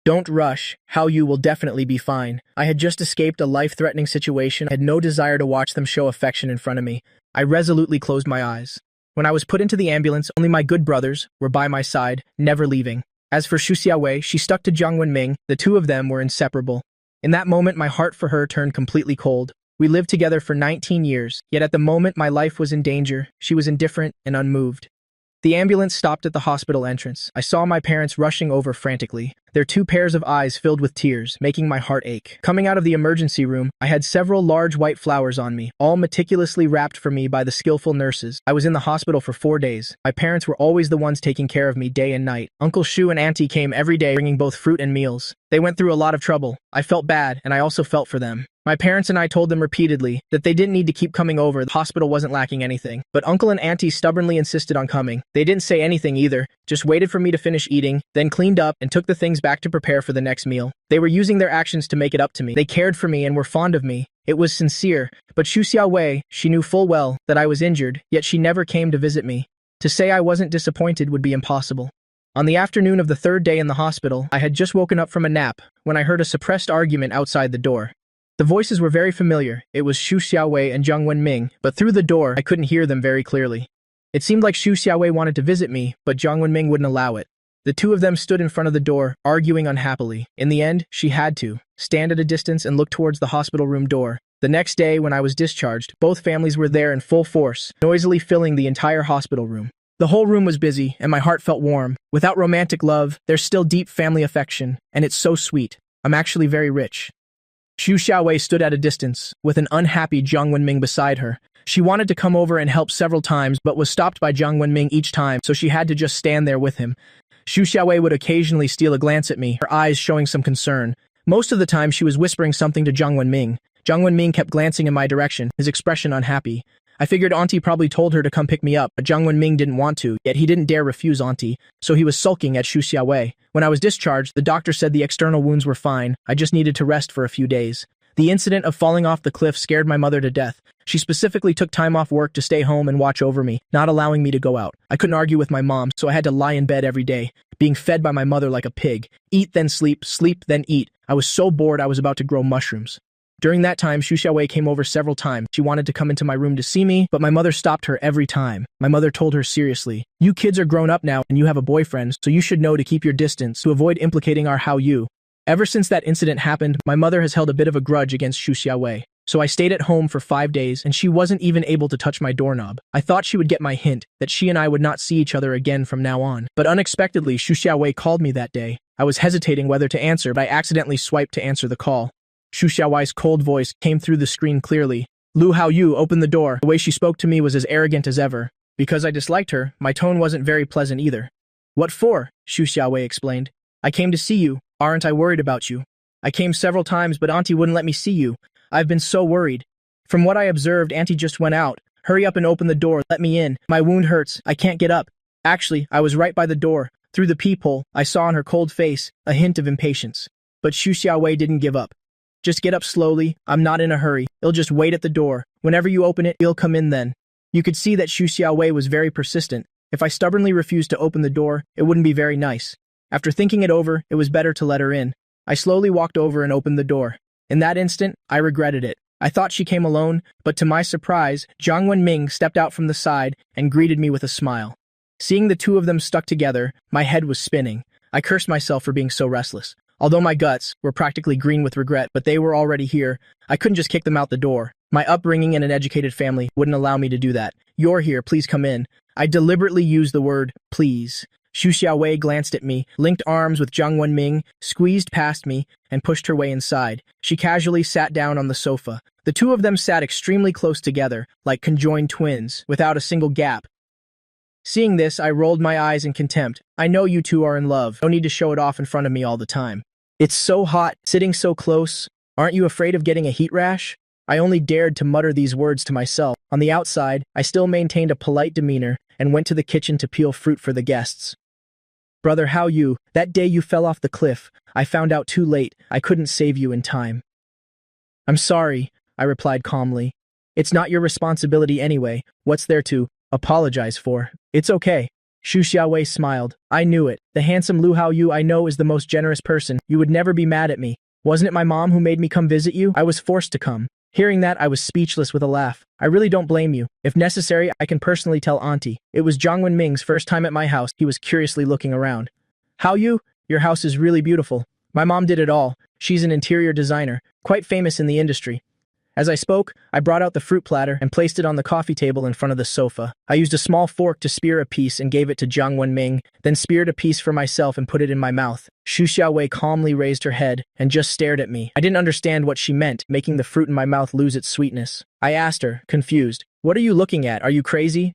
A: Don't rush, Hao Yu will definitely be fine. I had just escaped a life-threatening situation, I had no desire to watch them show affection in front of me. I resolutely closed my eyes. When I was put into the ambulance, only my good brothers were by my side, never leaving. As for Xu Xiaowei, she stuck to Jiang Wenming, the two of them were inseparable. In that moment, my heart for her turned completely cold. We lived together for 19 years, yet at the moment my life was in danger, she was indifferent and unmoved. The ambulance stopped at the hospital entrance. I saw my parents rushing over frantically, their two pairs of eyes filled with tears, making my heart ache. Coming out of the emergency room, I had several large white flowers on me, all meticulously wrapped for me by the skillful nurses. I was in the hospital for 4 days. My parents were always the ones taking care of me day and night. Uncle Shu and Auntie came every day bringing both fruit and meals. They went through a lot of trouble. I felt bad, and I also felt for them. My parents and I told them repeatedly that they didn't need to keep coming over, the hospital wasn't lacking anything. But Uncle and Auntie stubbornly insisted on coming. They didn't say anything either, just waited for me to finish eating, then cleaned up and took the things back to prepare for the next meal. They were using their actions to make it up to me. They cared for me and were fond of me. It was sincere, but Xu Xiaowei, she knew full well that I was injured, yet she never came to visit me. To say I wasn't disappointed would be impossible. On the afternoon of the 3rd day in the hospital, I had just woken up from a nap when I heard a suppressed argument outside the door. The voices were very familiar. It was Xu Xiaowei and Jiang Wenming, but through the door, I couldn't hear them very clearly. It seemed like Xu Xiaowei wanted to visit me, but Jiang Wenming wouldn't allow it. The two of them stood in front of the door, arguing unhappily. In the end, she had to stand at a distance and look towards the hospital room door. The next day, when I was discharged, both families were there in full force, noisily filling the entire hospital room. The whole room was busy, and my heart felt warm. Without romantic love, there's still deep family affection, and it's so sweet. I'm actually very rich. Xu Xiaowei stood at a distance, with an unhappy Jiang Wenming beside her. She wanted to come over and help several times, but was stopped by Jiang Wenming each time, so she had to just stand there with him. Xu Xiaowei would occasionally steal a glance at me, her eyes showing some concern. Most of the time, she was whispering something to Jiang Wenming. Jiang Wenming kept glancing in my direction, his expression unhappy. I figured Auntie probably told her to come pick me up, but Jiang Wenming didn't want to, yet he didn't dare refuse Auntie, so he was sulking at Xu Xiaowei. When I was discharged, the doctor said the external wounds were fine, I just needed to rest for a few days. The incident of falling off the cliff scared my mother to death. She specifically took time off work to stay home and watch over me, not allowing me to go out. I couldn't argue with my mom, so I had to lie in bed every day, being fed by my mother like a pig. Eat then sleep, sleep then eat. I was so bored I was about to grow mushrooms. During that time, Xu Xiaowei came over several times. She wanted to come into my room to see me, but my mother stopped her every time. My mother told her seriously, "You kids are grown up now and you have a boyfriend, so you should know to keep your distance to avoid implicating our Hao Yu." Ever since that incident happened, my mother has held a bit of a grudge against Xu Xiaowei. So I stayed at home for 5 days and she wasn't even able to touch my doorknob. I thought she would get my hint that she and I would not see each other again from now on. But unexpectedly, Xu Xiaowei called me that day. I was hesitating whether to answer, but I accidentally swiped to answer the call. Xu Xiaowei's cold voice came through the screen clearly. "Lu Hao Yu, open the door." The way she spoke to me was as arrogant as ever. Because I disliked her, my tone wasn't very pleasant either. "What for?" Xu Xiaowei explained. "I came to see you. Aren't I worried about you? I came several times, but Auntie wouldn't let me see you. I've been so worried. From what I observed, Auntie just went out. Hurry up and open the door. Let me in. My wound hurts. I can't get up." Actually, I was right by the door. Through the peephole, I saw on her cold face a hint of impatience. But Xu Xiaowei didn't give up. "Just get up slowly. I'm not in a hurry. It'll just wait at the door. Whenever you open it, he'll come in then." You could see that Xu Xiaowei was very persistent. If I stubbornly refused to open the door, it wouldn't be very nice. After thinking it over, it was better to let her in. I slowly walked over and opened the door. In that instant, I regretted it. I thought she came alone, but to my surprise, Jiang Wenming stepped out from the side and greeted me with a smile. Seeing the two of them stuck together, my head was spinning. I cursed myself for being so restless. Although my guts were practically green with regret, but they were already here, I couldn't just kick them out the door. My upbringing in an educated family wouldn't allow me to do that. "You're here, please come in." I deliberately used the word, please. Xu Xiaowei glanced at me, linked arms with Jiang Wenming, squeezed past me, and pushed her way inside. She casually sat down on the sofa. The two of them sat extremely close together, like conjoined twins, without a single gap. Seeing this, I rolled my eyes in contempt. "I know you two are in love. No need to show it off in front of me all the time. It's so hot, sitting so close. Aren't you afraid of getting a heat rash?" I only dared to mutter these words to myself. On the outside, I still maintained a polite demeanor and went to the kitchen to peel fruit for the guests. "Brother Hao Yu, that day you fell off the cliff, I found out too late. I couldn't save you in time." "I'm sorry," I replied calmly. "It's not your responsibility anyway. What's there to apologize for? It's okay." Xu Xiaowei smiled. I knew it. The handsome Lu Haoyu I know is the most generous person. You would never be mad at me. Wasn't it my mom who made me come visit you? I was forced to come. Hearing that, I was speechless with a laugh. I really don't blame you. If necessary, I can personally tell Auntie. It was Jiang Wenming's first time at my house. He was curiously looking around. Haoyu, your house is really beautiful. My mom did it all. She's an interior designer, quite famous in the industry. As I spoke, I brought out the fruit platter and placed it on the coffee table in front of the sofa. I used a small fork to spear a piece and gave it to Jiang Wenming, then speared a piece for myself and put it in my mouth. Xu Xiaowei calmly raised her head and just stared at me. I didn't understand what she meant, making the fruit in my mouth lose its sweetness. I asked her, confused, "What are you looking at? Are you crazy?"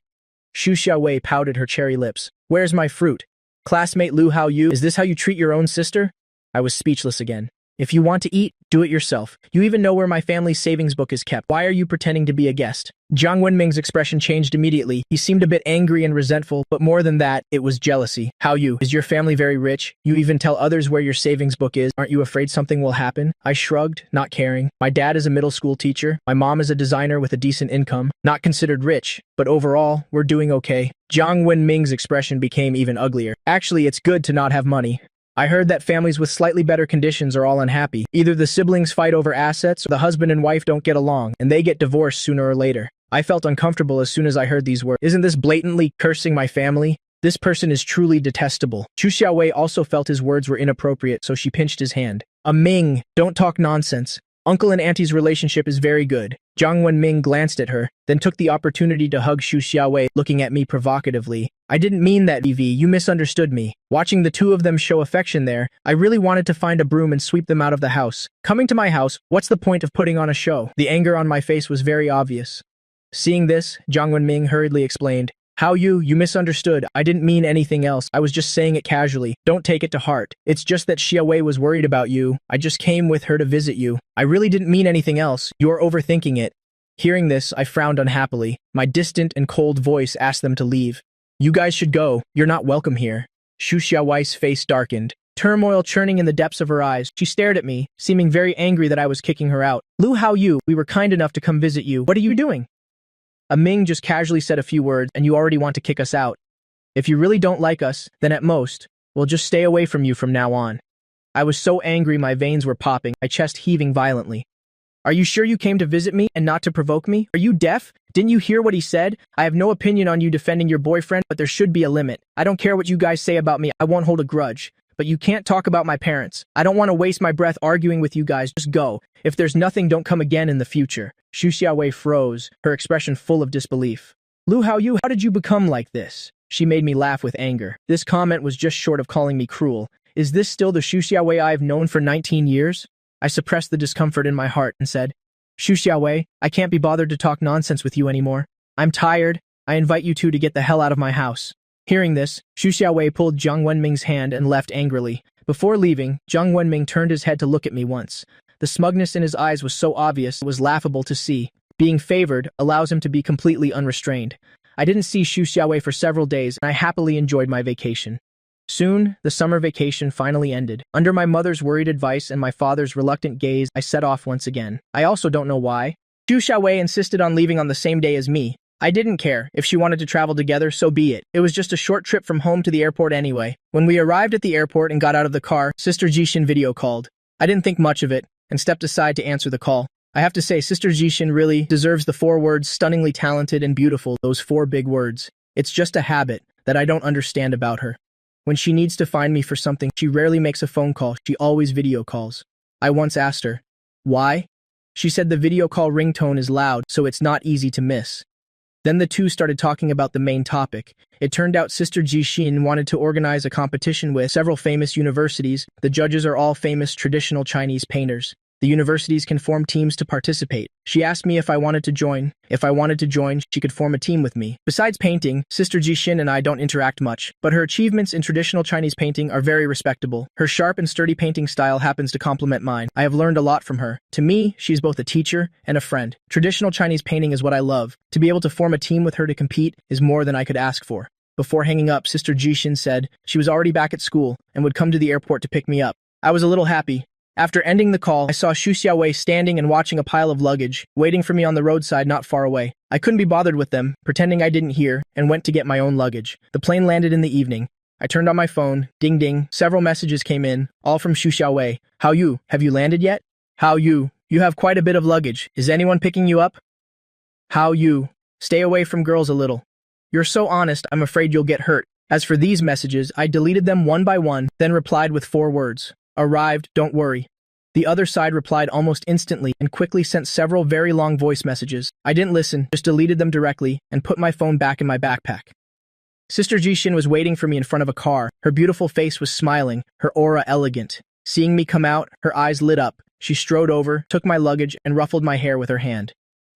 A: Xu Xiaowei pouted her cherry lips. "Where's my fruit? Classmate Lu Haoyu, is this how you treat your own sister?" I was speechless again. If you want to eat, do it yourself. You even know where my family's savings book is kept. Why are you pretending to be a guest? Jiang Wenming's expression changed immediately. He seemed a bit angry and resentful, but more than that, it was jealousy. Haoyu, is your family very rich? You even tell others where your savings book is. Aren't you afraid something will happen? I shrugged, not caring. My dad is a middle school teacher. My mom is a designer with a decent income. Not considered rich, but overall, we're doing okay. Jiang Wenming's expression became even uglier. Actually, it's good to not have money. I heard that families with slightly better conditions are all unhappy. Either the siblings fight over assets or the husband and wife don't get along, and they get divorced sooner or later. I felt uncomfortable as soon as I heard these words. Isn't this blatantly cursing my family? This person is truly detestable. Xu Xiaowei also felt his words were inappropriate, so she pinched his hand. Ming, don't talk nonsense. Uncle and auntie's relationship is very good. Jiang Wenming glanced at her, then took the opportunity to hug Xu Xiaowei, looking at me provocatively. I didn't mean that, Vivi, you misunderstood me. Watching the two of them show affection there, I really wanted to find a broom and sweep them out of the house. Coming to my house, what's the point of putting on a show? The anger on my face was very obvious. Seeing this, Jiang Wenming hurriedly explained, Haoyu, you misunderstood. I didn't mean anything else. I was just saying it casually. Don't take it to heart. It's just that Xiaowei was worried about you. I just came with her to visit you. I really didn't mean anything else. You're overthinking it. Hearing this, I frowned unhappily. My distant and cold voice asked them to leave. You guys should go. You're not welcome here. Xu Xiaowei's face darkened. Turmoil churning in the depths of her eyes, she stared at me, seeming very angry that I was kicking her out. Lu Haoyu, we were kind enough to come visit you. What are you doing? Ming just casually said a few words, and you already want to kick us out. If you really don't like us, then at most, we'll just stay away from you from now on. I was so angry my veins were popping, my chest heaving violently. Are you sure you came to visit me and not to provoke me? Are you deaf? Didn't you hear what he said? I have no opinion on you defending your boyfriend, but there should be a limit. I don't care what you guys say about me, I won't hold a grudge. But you can't talk about my parents. I don't want to waste my breath arguing with you guys, just go. If there's nothing, don't come again in the future. Xu Xiaowei froze, her expression full of disbelief. Lu Haoyu, how did you become like this? She made me laugh with anger. This comment was just short of calling me cruel. Is this still the Xu Xiaowei I've known for 19 years? I suppressed the discomfort in my heart and said, Xu Xiaowei, I can't be bothered to talk nonsense with you anymore. I'm tired. I invite you two to get the hell out of my house. Hearing this, Xu Xiaowei pulled Jiang Wenming's hand and left angrily. Before leaving, Jiang Wenming turned his head to look at me once. The smugness in his eyes was so obvious it was laughable to see. Being favored allows him to be completely unrestrained. I didn't see Xu Xiaowei for several days, and I happily enjoyed my vacation. Soon, the summer vacation finally ended. Under my mother's worried advice and my father's reluctant gaze, I set off once again. I also don't know why. Xu Xiaowei insisted on leaving on the same day as me. I didn't care. If she wanted to travel together, so be it. It was just a short trip from home to the airport anyway. When we arrived at the airport and got out of the car, Sister Jishin video called. I didn't think much of it and stepped aside to answer the call. I have to say, Sister Jishin really deserves the 4 words stunningly talented and beautiful, those 4 big words. It's just a habit that I don't understand about her. When she needs to find me for something, she rarely makes a phone call, she always video calls. I once asked her, why? She said the video call ringtone is loud, so it's not easy to miss. Then the two started talking about the main topic. It turned out Sister Jishin wanted to organize a competition with several famous universities. The judges are all famous traditional Chinese painters. The universities can form teams to participate. She asked me if I wanted to join. If I wanted to join, she could form a team with me. Besides painting, Sister Jishin and I don't interact much, but her achievements in traditional Chinese painting are very respectable. Her sharp and sturdy painting style happens to complement mine. I have learned a lot from her. To me, she's both a teacher and a friend. Traditional Chinese painting is what I love. To be able to form a team with her to compete is more than I could ask for. Before hanging up, Sister Jishin said she was already back at school and would come to the airport to pick me up. I was a little happy. After ending the call, I saw Xu Xiaowei standing and watching a pile of luggage, waiting for me on the roadside not far away. I couldn't be bothered with them, pretending I didn't hear, and went to get my own luggage. The plane landed in the evening. I turned on my phone, ding ding, several messages came in, all from Xu Xiaowei. How you? Have you landed yet? How you? You have quite a bit of luggage. Is anyone picking you up? How you? Stay away from girls a little. You're so honest, I'm afraid you'll get hurt. As for these messages, I deleted them one by one, then replied with 4 words. Arrived, don't worry. The other side replied almost instantly and quickly sent several very long voice messages. I didn't listen, just deleted them directly and put my phone back in my backpack. Sister Jixin was waiting for me in front of a car. Her beautiful face was smiling, her aura elegant. Seeing me come out, her eyes lit up. She strode over, took my luggage, and ruffled my hair with her hand.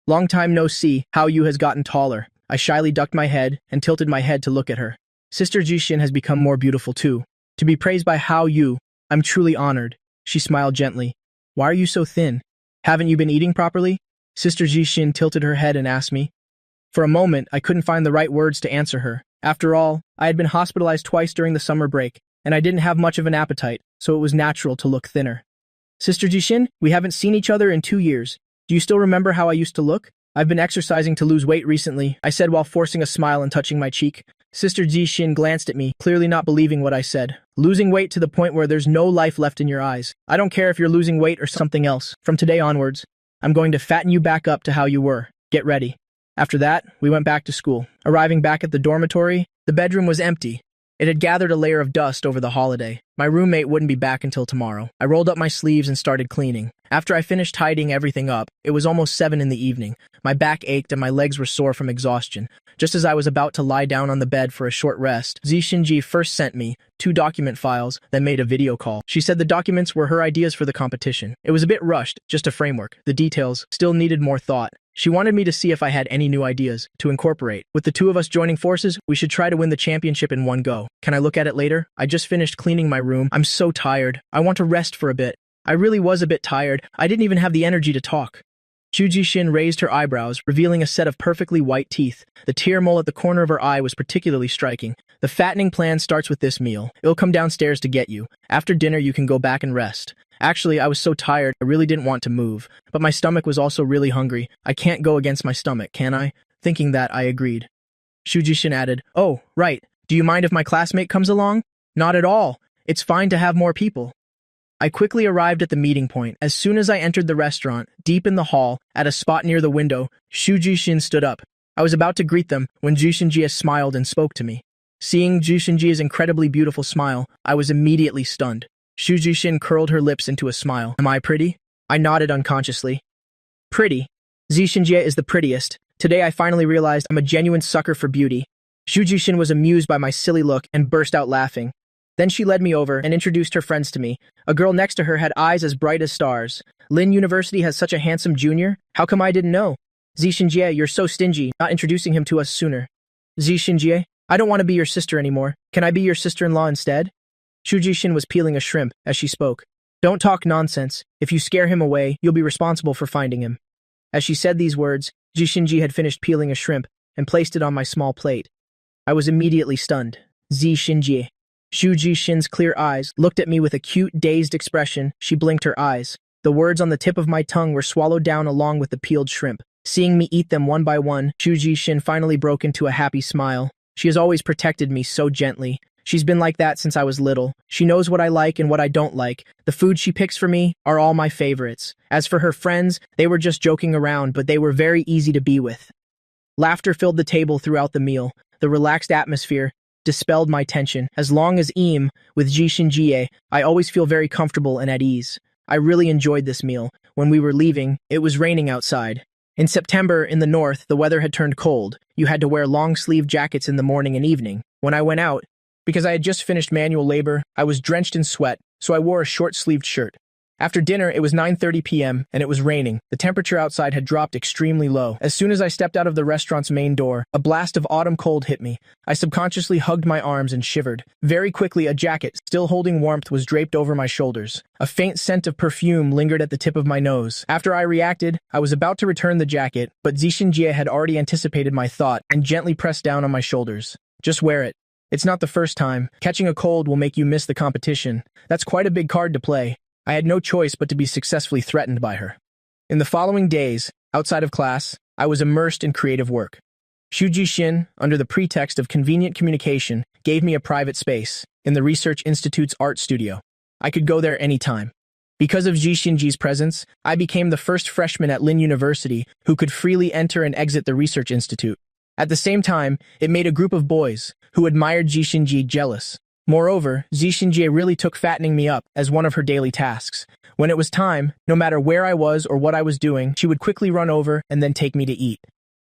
A: Long time no see, How you has gotten taller. I shyly ducked my head and tilted my head to look at her. Sister Jixin has become more beautiful too. To be praised by How you, I'm truly honored. She smiled gently. Why are you so thin? Haven't you been eating properly? Sister Jixin tilted her head and asked me. For a moment, I couldn't find the right words to answer her. After all, I had been hospitalized twice during the summer break, and I didn't have much of an appetite, so it was natural to look thinner. Sister Jixin, we haven't seen each other in 2 years. Do you still remember how I used to look? I've been exercising to lose weight recently, I said while forcing a smile and touching my cheek. Sister Jixin glanced at me, clearly not believing what I said. Losing weight to the point where there's no life left in your eyes. I don't care if you're losing weight or something else. From today onwards, I'm going to fatten you back up to how you were. Get ready. After that, we went back to school. Arriving back at the dormitory, the bedroom was empty. It had gathered a layer of dust over the holiday. My roommate wouldn't be back until tomorrow. I rolled up my sleeves and started cleaning. After I finished tidying everything up, it was almost 7 in the evening. My back ached and my legs were sore from exhaustion. Just as I was about to lie down on the bed for a short rest, Zixinji first sent me 2 document files, then made a video call. She said the documents were her ideas for the competition. It was a bit rushed, just a framework. The details still needed more thought. She wanted me to see if I had any new ideas to incorporate. With the 2 of us joining forces, we should try to win the championship in one go. Can I look at it later? I just finished cleaning my room. I'm so tired. I want to rest for a bit. I really was a bit tired. I didn't even have the energy to talk. Xu Jixin raised her eyebrows, revealing a set of perfectly white teeth. The tear mole at the corner of her eye was particularly striking. The fattening plan starts with this meal. It'll come downstairs to get you. After dinner, you can go back and rest. Actually, I was so tired, I really didn't want to move. But my stomach was also really hungry. I can't go against my stomach, can I? Thinking that, I agreed. Xu Jixin added, Oh, right. Do you mind if my classmate comes along? Not at all. It's fine to have more people. I quickly arrived at the meeting point. As soon as I entered the restaurant, deep in the hall, at a spot near the window, Xu Jixin stood up. I was about to greet them when Jixinjie smiled and spoke to me. Seeing Jixinjie's incredibly beautiful smile, I was immediately stunned. Xu Jixin curled her lips into a smile. Am I pretty? I nodded unconsciously. Pretty? Jixinjie is the prettiest. Today I finally realized I'm a genuine sucker for beauty. Xu Jixin was amused by my silly look and burst out laughing. Then she led me over and introduced her friends to me. A girl next to her had eyes as bright as stars. Lin University has such a handsome junior? How come I didn't know? Zixinjie, you're so stingy, not introducing him to us sooner. Zixinjie, I don't want to be your sister anymore. Can I be your sister-in-law instead? Xu Jixin was peeling a shrimp as she spoke. Don't talk nonsense. If you scare him away, you'll be responsible for finding him. As she said these words, Jixinji had finished peeling a shrimp and placed it on my small plate. I was immediately stunned. Zixinji. Xu Jixin's clear eyes looked at me with a cute, dazed expression. She blinked her eyes. The words on the tip of my tongue were swallowed down along with the peeled shrimp. Seeing me eat them one by one, Xu Jixin finally broke into a happy smile. She has always protected me so gently. She's been like that since I was little. She knows what I like and what I don't like. The food she picks for me are all my favorites. As for her friends, they were just joking around, but they were very easy to be with. Laughter filled the table throughout the meal. The relaxed atmosphere dispelled my tension. As long as with Jixinjie, I always feel very comfortable and at ease. I really enjoyed this meal. When we were leaving, it was raining outside. In September, in the north, the weather had turned cold. You had to wear long-sleeved jackets in the morning and evening. When I went out, because I had just finished manual labor, I was drenched in sweat, so I wore a short-sleeved shirt. After dinner, it was 9:30 p.m., and it was raining. The temperature outside had dropped extremely low. As soon as I stepped out of the restaurant's main door, a blast of autumn cold hit me. I subconsciously hugged my arms and shivered. Very quickly, a jacket, still holding warmth, was draped over my shoulders. A faint scent of perfume lingered at the tip of my nose. After I reacted, I was about to return the jacket, but Zixinjie had already anticipated my thought and gently pressed down on my shoulders. Just wear it. It's not the first time. Catching a cold will make you miss the competition. That's quite a big card to play. I had no choice but to be successfully threatened by her. In the following days, outside of class, I was immersed in creative work. Shin, under the pretext of convenient communication, gave me a private space in the Research Institute's art studio. I could go there anytime. Because of Shinji's presence, I became the first freshman at Lin University who could freely enter and exit the Research Institute. At the same time, it made a group of boys who admired Shinji jealous. Moreover, Shinji really took fattening me up as one of her daily tasks. When it was time, no matter where I was or what I was doing, she would quickly run over and then take me to eat.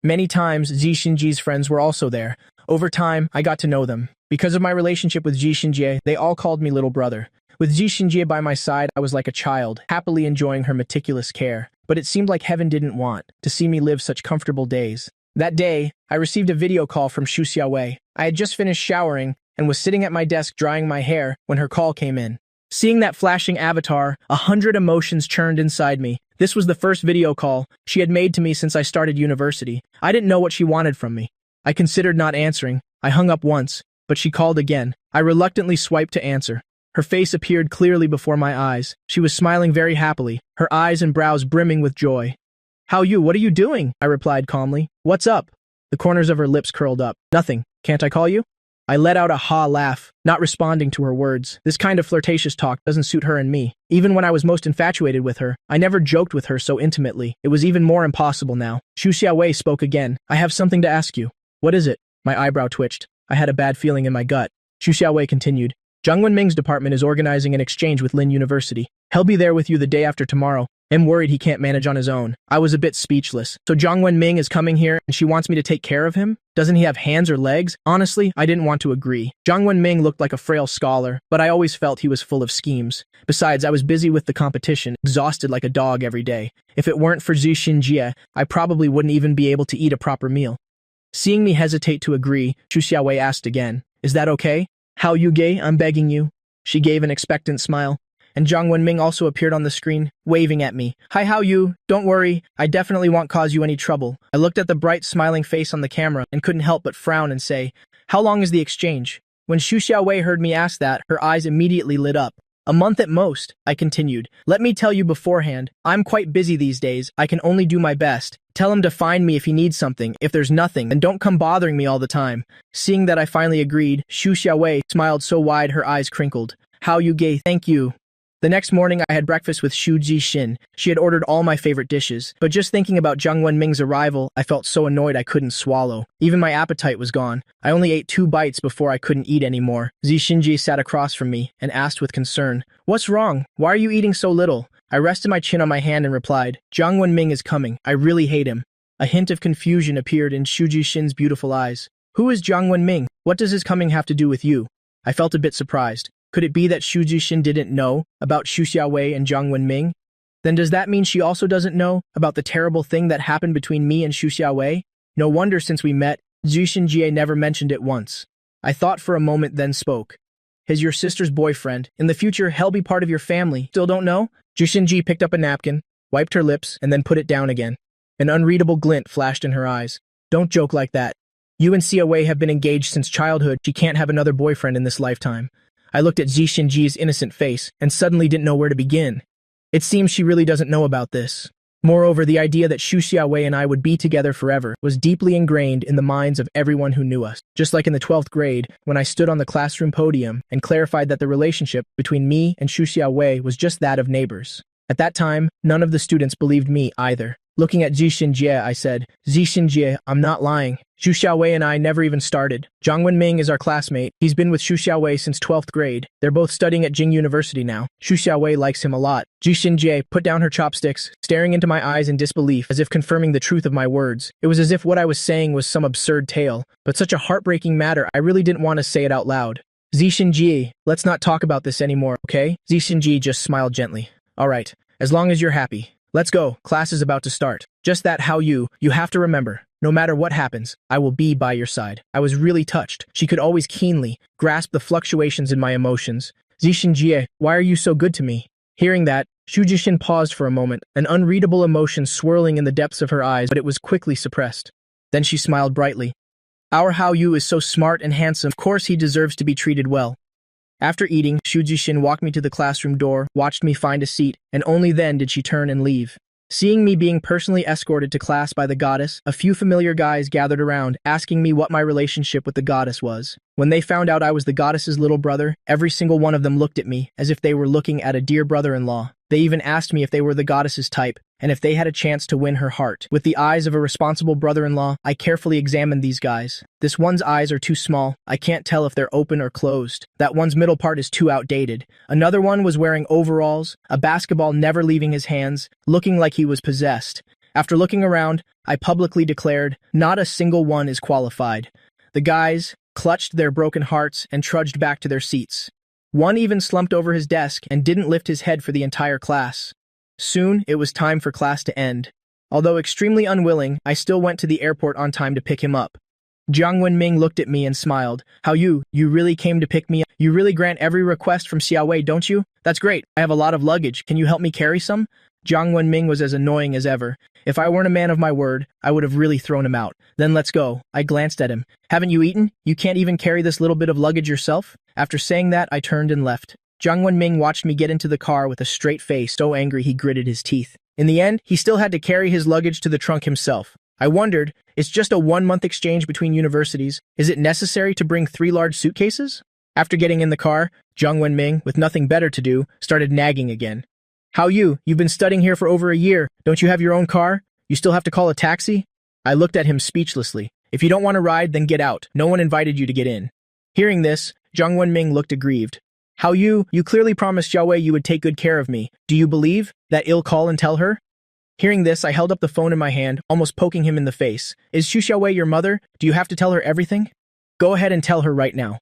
A: Many times, Shinji's friends were also there. Over time, I got to know them. Because of my relationship with Shinji, they all called me little brother. With Shinji by my side, I was like a child, happily enjoying her meticulous care. But it seemed like heaven didn't want to see me live such comfortable days. That day, I received a video call from Xu Xiaowei. I had just finished showering and was sitting at my desk drying my hair when her call came in. Seeing that flashing avatar, 100 emotions churned inside me. This was the first video call she had made to me since I started university. I didn't know what she wanted from me. I considered not answering. I hung up once, but she called again. I reluctantly swiped to answer. Her face appeared clearly before my eyes. She was smiling very happily, her eyes and brows brimming with joy. "How you? What are you doing?" I replied calmly. "What's up?" The corners of her lips curled up. "Nothing. Can't I call you?" I let out a ha laugh, not responding to her words. This kind of flirtatious talk doesn't suit her and me. Even when I was most infatuated with her, I never joked with her so intimately. It was even more impossible now. Xu Xiaowei spoke again. "I have something to ask you." "What is it?" My eyebrow twitched. I had a bad feeling in my gut. Xu Xiaowei continued. "Zhang Wenming's department is organizing an exchange with Lin University. He'll be there with you the day after tomorrow. I'm worried he can't manage on his own." I was a bit speechless. So Zhang Wenming is coming here and she wants me to take care of him? Doesn't he have hands or legs? Honestly, I didn't want to agree. Zhang Wenming looked like a frail scholar, but I always felt he was full of schemes. Besides, I was busy with the competition, exhausted like a dog every day. If it weren't for Zhu Xinjie, I probably wouldn't even be able to eat a proper meal. Seeing me hesitate to agree, Xu Xiaowei asked again, "Is that okay? Hao Yuge, I'm begging you." She gave an expectant smile. And Zhang Wenming also appeared on the screen, waving at me. "Hi, Hao Yu, don't worry, I definitely won't cause you any trouble." I looked at the bright, smiling face on the camera and couldn't help but frown and say, "How long is the exchange?" When Xu Xiaowei heard me ask that, her eyes immediately lit up. "A month at most," I continued. "Let me tell you beforehand, I'm quite busy these days, I can only do my best. Tell him to find me if he needs something. If there's nothing, then don't come bothering me all the time." Seeing that I finally agreed, Xu Xiaowei smiled so wide her eyes crinkled. "Hao Yuge, thank you." The next morning, I had breakfast with Xu Jixin. She had ordered all my favorite dishes, but just thinking about Zhang Wenming's arrival, I felt so annoyed I couldn't swallow. Even my appetite was gone. I only ate 2 bites before I couldn't eat anymore. Xinji sat across from me and asked with concern, "What's wrong? Why are you eating so little?" I rested my chin on my hand and replied, "Zhang Wenming is coming. I really hate him." A hint of confusion appeared in Xu Jixin's beautiful eyes. "Who is Zhang Wenming? What does his coming have to do with you?" I felt a bit surprised. Could it be that Xu Jixin didn't know about Xu Xiaowei and Zhang Wenming? Then does that mean she also doesn't know about the terrible thing that happened between me and Xu Xiaowei? No wonder since we met, Zhu Xinjie never mentioned it once. I thought for a moment, then spoke. "He's your sister's boyfriend. In the future, he'll be part of your family. Still don't know?" Zhu Xinjie picked up a napkin, wiped her lips, and then put it down again. An unreadable glint flashed in her eyes. "Don't joke like that. You and Xiaowei have been engaged since childhood. She can't have another boyfriend in this lifetime." I looked at Zhi Xinji's innocent face and suddenly didn't know where to begin. It seems she really doesn't know about this. Moreover, the idea that Xu Xiaowei and I would be together forever was deeply ingrained in the minds of everyone who knew us. Just like in the 12th grade, when I stood on the classroom podium and clarified that the relationship between me and Xu Xiaowei was just that of neighbors. At that time, none of the students believed me either. Looking at Zhi Xinjie, I said, "Zhi Xinjie, I'm not lying. Xu Xiaowei and I never even started. Zhang Wenming is our classmate. He's been with Xu Xiaowei since 12th grade. They're both studying at Jing University now. Xu Xiaowei likes him a lot." Zhi Xinjie put down her chopsticks, staring into my eyes in disbelief, as if confirming the truth of my words. It was as if what I was saying was some absurd tale, but such a heartbreaking matter, I really didn't want to say it out loud. "Zhi Xinjie, let's not talk about this anymore, okay?" Zhi Xinjie just smiled gently. "All right, as long as you're happy. Let's go, class is about to start." "Just that, Hao Yu, you have to remember, no matter what happens, I will be by your side." I was really touched. She could always keenly grasp the fluctuations in my emotions. "Zhi Xinjie, why are you so good to me?" Hearing that, Xu Jixin paused for a moment, an unreadable emotion swirling in the depths of her eyes, but it was quickly suppressed. Then she smiled brightly. "Our Hao Yu is so smart and handsome, of course he deserves to be treated well." After eating, Xu Jixin walked me to the classroom door, watched me find a seat, and only then did she turn and leave. Seeing me being personally escorted to class by the goddess, a few familiar guys gathered around, asking me what my relationship with the goddess was. When they found out I was the goddess's little brother, every single one of them looked at me, as if they were looking at a dear brother-in-law. They even asked me if they were the goddess's type, and if they had a chance to win her heart. With the eyes of a responsible brother-in-law, I carefully examined these guys. This one's eyes are too small. I can't tell if they're open or closed. That one's middle part is too outdated. Another one was wearing overalls, a basketball never leaving his hands, looking like he was possessed. After looking around, I publicly declared, not a single one is qualified. The guys clutched their broken hearts and trudged back to their seats. One even slumped over his desk and didn't lift his head for the entire class. Soon, it was time for class to end. Although extremely unwilling, I still went to the airport on time to pick him up. Jiang Wenming looked at me and smiled. How you really came to pick me up? You really grant every request from Xiaowei, don't you? That's great. I have a lot of luggage. Can you help me carry some? Jiang Wenming was as annoying as ever. If I weren't a man of my word, I would have really thrown him out. Then let's go. I glanced at him. Haven't you eaten? You can't even carry this little bit of luggage yourself? After saying that, I turned and left. Jiang Wenming watched me get into the car with a straight face, so angry he gritted his teeth. In the end, he still had to carry his luggage to the trunk himself. I wondered, it's just a 1-month exchange between universities. Is it necessary to bring 3 large suitcases? After getting in the car, Jiang Wenming, with nothing better to do, started nagging again. How you've been studying here for over a year. Don't you have your own car? You still have to call a taxi? I looked at him speechlessly. If you don't want to ride, then get out. No one invited you to get in. Hearing this, Jiang Wenming looked aggrieved. How you clearly promised Xiaowei you would take good care of me. Do you believe that ill call and tell her? Hearing this, I held up the phone in my hand, almost poking him in the face. Is Xu Xiaowei your mother? Do you have to tell her everything? Go ahead and tell her right now.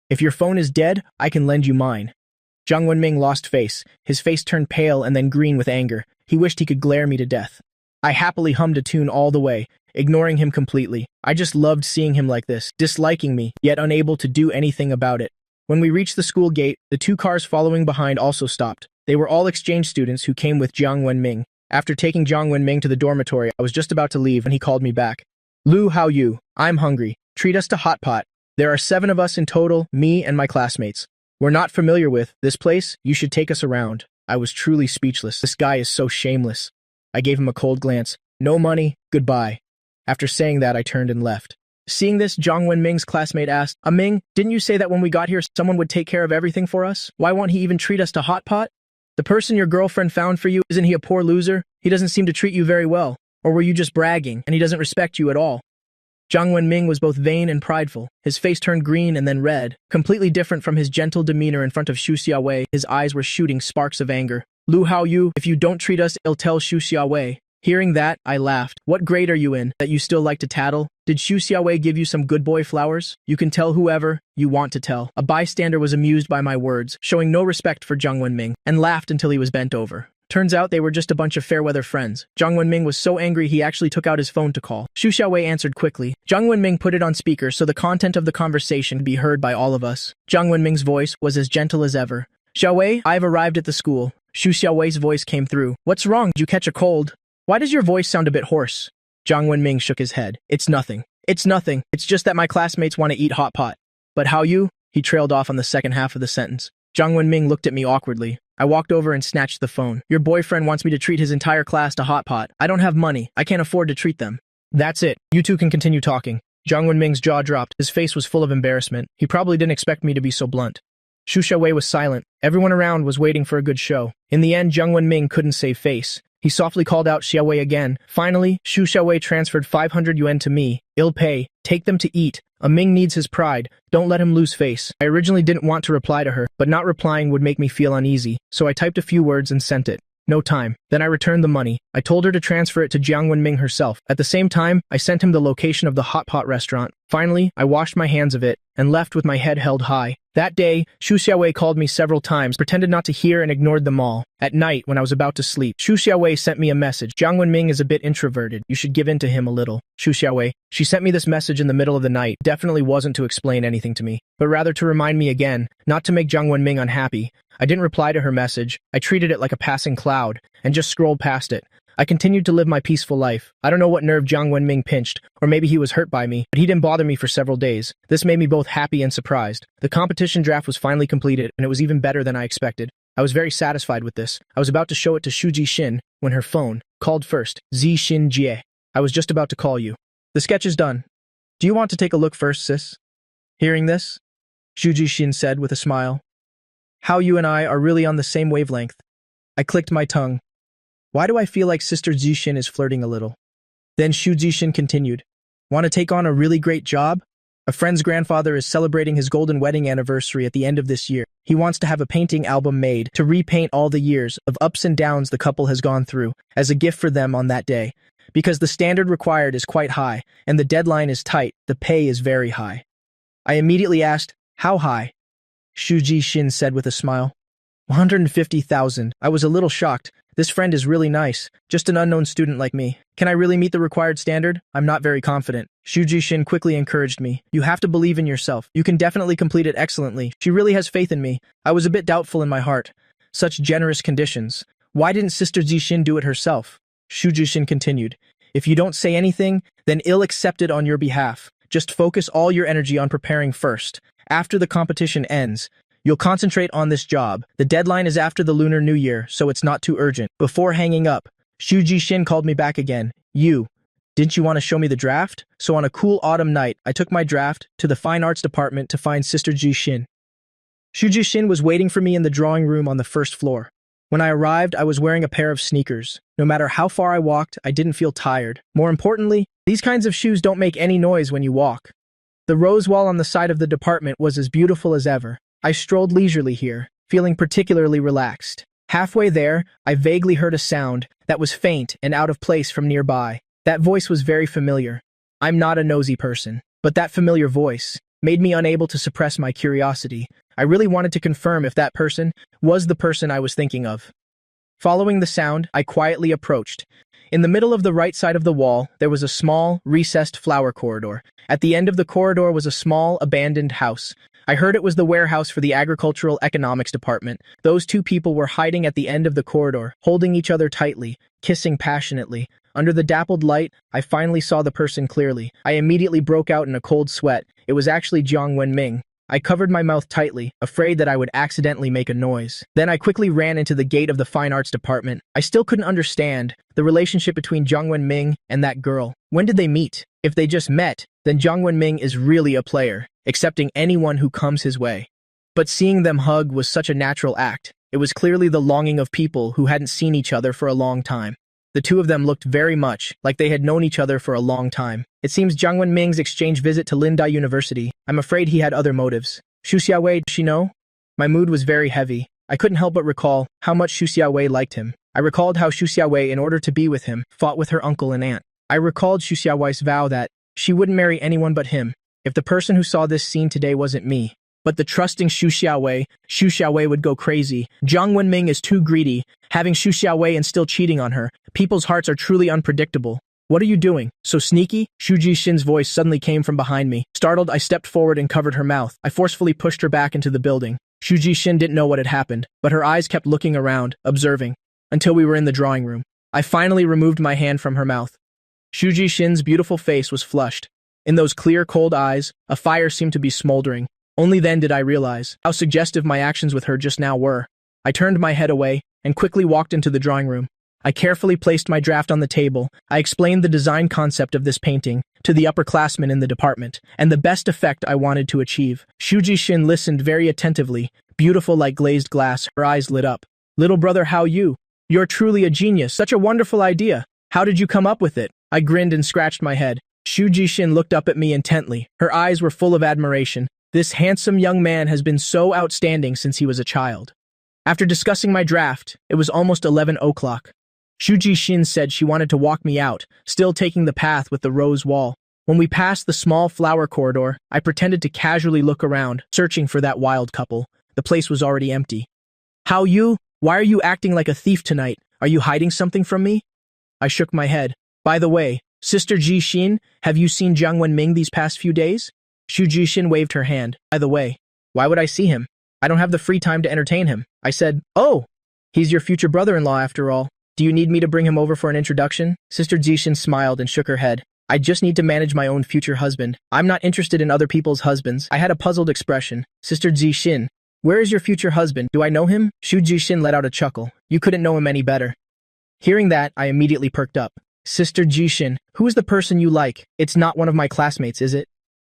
A: If your phone is dead, I can lend you mine. Jiang Wenming lost face. His face turned pale and then green with anger. He wished he could glare me to death. I happily hummed a tune all the way, ignoring him completely. I just loved seeing him like this, disliking me, yet unable to do anything about it. When we reached the school gate, the 2 cars following behind also stopped. They were all exchange students who came with Jiang Wenming. After taking Jiang Wenming to the dormitory, I was just about to leave when he called me back. Lu, how you? I'm hungry. Treat us to hot pot. There are 7 of us in total, me and my classmates. We're not familiar with this place. You should take us around. I was truly speechless. This guy is so shameless. I gave him a cold glance. No money, goodbye. After saying that, I turned and left. Seeing this, Jiang Wenming's classmate asked, Ming, didn't you say that when we got here, someone would take care of everything for us? Why won't he even treat us to hot pot? The person your girlfriend found for you, isn't he a poor loser? He doesn't seem to treat you very well. Or were you just bragging, and he doesn't respect you at all? Jiang Wenming was both vain and prideful. His face turned green and then red, completely different from his gentle demeanor in front of Xu Xiaowei. His eyes were shooting sparks of anger. Lu Hao Yu, if you don't treat us, I'll tell Xu Xiaowei. Hearing that, I laughed. What grade are you in, that you still like to tattle? Did Xu Xiaowei give you some good boy flowers? You can tell whoever you want to tell. A bystander was amused by my words, showing no respect for Jiang Wenming, and laughed until he was bent over. Turns out they were just a bunch of fair-weather friends. Jiang Wenming was so angry he actually took out his phone to call. Xu Xiaowei answered quickly. Jiang Wenming put it on speaker so the content of the conversation could be heard by all of us. Jiang Wenming's voice was as gentle as ever. Xiaowei, I've arrived at the school. Xu Xiaowei's voice came through. What's wrong? Did you catch a cold? Why does your voice sound a bit hoarse? Jiang Wenming shook his head. It's nothing. It's nothing. It's just that my classmates want to eat hot pot. But how you? He trailed off on the second half of the sentence. Jiang Wenming looked at me awkwardly. I walked over and snatched the phone. Your boyfriend wants me to treat his entire class to hot pot. I don't have money. I can't afford to treat them. That's it. You two can continue talking. Jiang Wenming's jaw dropped. His face was full of embarrassment. He probably didn't expect me to be so blunt. Xu Xiaowei was silent. Everyone around was waiting for a good show. In the end, Jiang Wenming couldn't save face. He softly called out Xiaowei again. Finally, Xu Xiaowei transferred 500 yuan to me. Ill pay. Take them to eat. Ming needs his pride. Don't let him lose face. I originally didn't want to reply to her, but not replying would make me feel uneasy, so I typed a few words and sent it. No time. Then I returned the money. I told her to transfer it to Jiang Wenming herself. At the same time, I sent him the location of the hot pot restaurant. Finally, I washed my hands of it and left with my head held high. That day, Xu Xiaowei called me several times, pretended not to hear and ignored them all. At night, when I was about to sleep, Xu Xiaowei sent me a message. Jiang Wenming is a bit introverted. You should give in to him a little. Xu Xiaowei. She sent me this message in the middle of the night. Definitely wasn't to explain anything to me, but rather to remind me again, not to make Jiang Wenming unhappy. I didn't reply to her message. I treated it like a passing cloud and just scrolled past it. I continued to live my peaceful life. I don't know what nerve Jiang Wenming pinched, or maybe he was hurt by me, but he didn't bother me for several days. This made me both happy and surprised. The competition draft was finally completed, and it was even better than I expected. I was very satisfied with this. I was about to show it to Shuji Xin when her phone called first. Zi Xin Jie. I was just about to call you. The sketch is done. Do you want to take a look first, sis? Hearing this, Shuji Xin said with a smile. How you and I are really on the same wavelength. I clicked my tongue. Why do I feel like Sister Zi Xin is flirting a little? Then Shuji Xin continued. Want to take on a really great job? A friend's grandfather is celebrating his golden wedding anniversary at the end of this year. He wants to have a painting album made to repaint all the years of ups and downs the couple has gone through as a gift for them on that day. Because the standard required is quite high and the deadline is tight, the pay is very high. I immediately asked, how high? Shuji Xin said with a smile. 150,000. I was a little shocked. This friend is really nice, just an unknown student like me. Can I really meet the required standard? I'm not very confident. Shuji Xin quickly encouraged me. You have to believe in yourself. You can definitely complete it excellently. She really has faith in me. I was a bit doubtful in my heart. Such generous conditions. Why didn't Sister Zi Xin do it herself? Shuji Xin continued. If you don't say anything, then I'll accept it on your behalf. Just focus all your energy on preparing first. After the competition ends, you'll concentrate on this job. The deadline is after the Lunar New Year, so it's not too urgent. Before hanging up, Shuji Xin called me back again. Didn't you want to show me the draft? So on a cool autumn night, I took my draft to the fine arts department to find Sister Zi Xin. Shuji Xin was waiting for me in the drawing room on the first floor. When I arrived, I was wearing a pair of sneakers. No matter how far I walked, I didn't feel tired. More importantly, these kinds of shoes don't make any noise when you walk. The rose wall on the side of the department was as beautiful as ever. I strolled leisurely here, feeling particularly relaxed. Halfway there, I vaguely heard a sound that was faint and out of place from nearby. That voice was very familiar. I'm not a nosy person, but that familiar voice made me unable to suppress my curiosity. I really wanted to confirm if that person was the person I was thinking of. Following the sound, I quietly approached. In the middle of the right side of the wall, there was a small, recessed flower corridor. At the end of the corridor was a small, abandoned house. I heard it was the warehouse for the Agricultural Economics Department. Those two people were hiding at the end of the corridor, holding each other tightly, kissing passionately. Under the dappled light, I finally saw the person clearly. I immediately broke out in a cold sweat. It was actually Jiang Wenming. I covered my mouth tightly, afraid that I would accidentally make a noise. Then I quickly ran into the gate of the Fine Arts Department. I still couldn't understand the relationship between Jiang Wenming and that girl. When did they meet? If they just met, then Jiang Wenming is really a player, accepting anyone who comes his way. But seeing them hug was such a natural act. It was clearly the longing of people who hadn't seen each other for a long time. The two of them looked very much like they had known each other for a long time. It seems Jiang Wenming's exchange visit to Lindai University. I'm afraid he had other motives. Xu Xiaowei, did she know? My mood was very heavy. I couldn't help but recall how much Xu Xiaowei liked him. I recalled how Xu Xiaowei, in order to be with him, fought with her uncle and aunt. I recalled Xu Xiaowei's vow that she wouldn't marry anyone but him. If the person who saw this scene today wasn't me, but the trusting Xu Xiaowei would go crazy. Jiang Wenming is too greedy, having Xu Xiaowei and still cheating on her. People's hearts are truly unpredictable. What are you doing? So sneaky? Shuji Xin's voice suddenly came from behind me. Startled, I stepped forward and covered her mouth. I forcefully pushed her back into the building. Shuji Xin didn't know what had happened, but her eyes kept looking around, observing, until we were in the drawing room. I finally removed my hand from her mouth. Shuji Xin's beautiful face was flushed. In those clear, cold eyes, a fire seemed to be smoldering. Only then did I realize how suggestive my actions with her just now were. I turned my head away and quickly walked into the drawing room. I carefully placed my draft on the table. I explained the design concept of this painting to the upperclassmen in the department, and the best effect I wanted to achieve. Shuji Xin listened very attentively, beautiful like glazed glass, her eyes lit up. Little brother, how you? You're truly a genius, such a wonderful idea. How did you come up with it? I grinned and scratched my head. Shuji Xin looked up at me intently. Her eyes were full of admiration. This handsome young man has been so outstanding since he was a child. After discussing my draft, it was almost 11 o'clock. Shuji Xin said she wanted to walk me out, still taking the path with the rose wall. When we passed the small flower corridor, I pretended to casually look around, searching for that wild couple. The place was already empty. How you? Why are you acting like a thief tonight? Are you hiding something from me? I shook my head. By the way, Sister Ji Xin, have you seen Jiang Wenming these past few days? Shu Jixin waved her hand. By the way, why would I see him? I don't have the free time to entertain him. I said, oh, he's your future brother-in-law after all. Do you need me to bring him over for an introduction? Sister Jishin smiled and shook her head. I just need to manage my own future husband. I'm not interested in other people's husbands. I had a puzzled expression. Sister Jishin, where is your future husband? Do I know him? Shu Jishin let out a chuckle. You couldn't know him any better. Hearing that, I immediately perked up. Sister Jishin, who is the person you like? It's not one of my classmates, is it?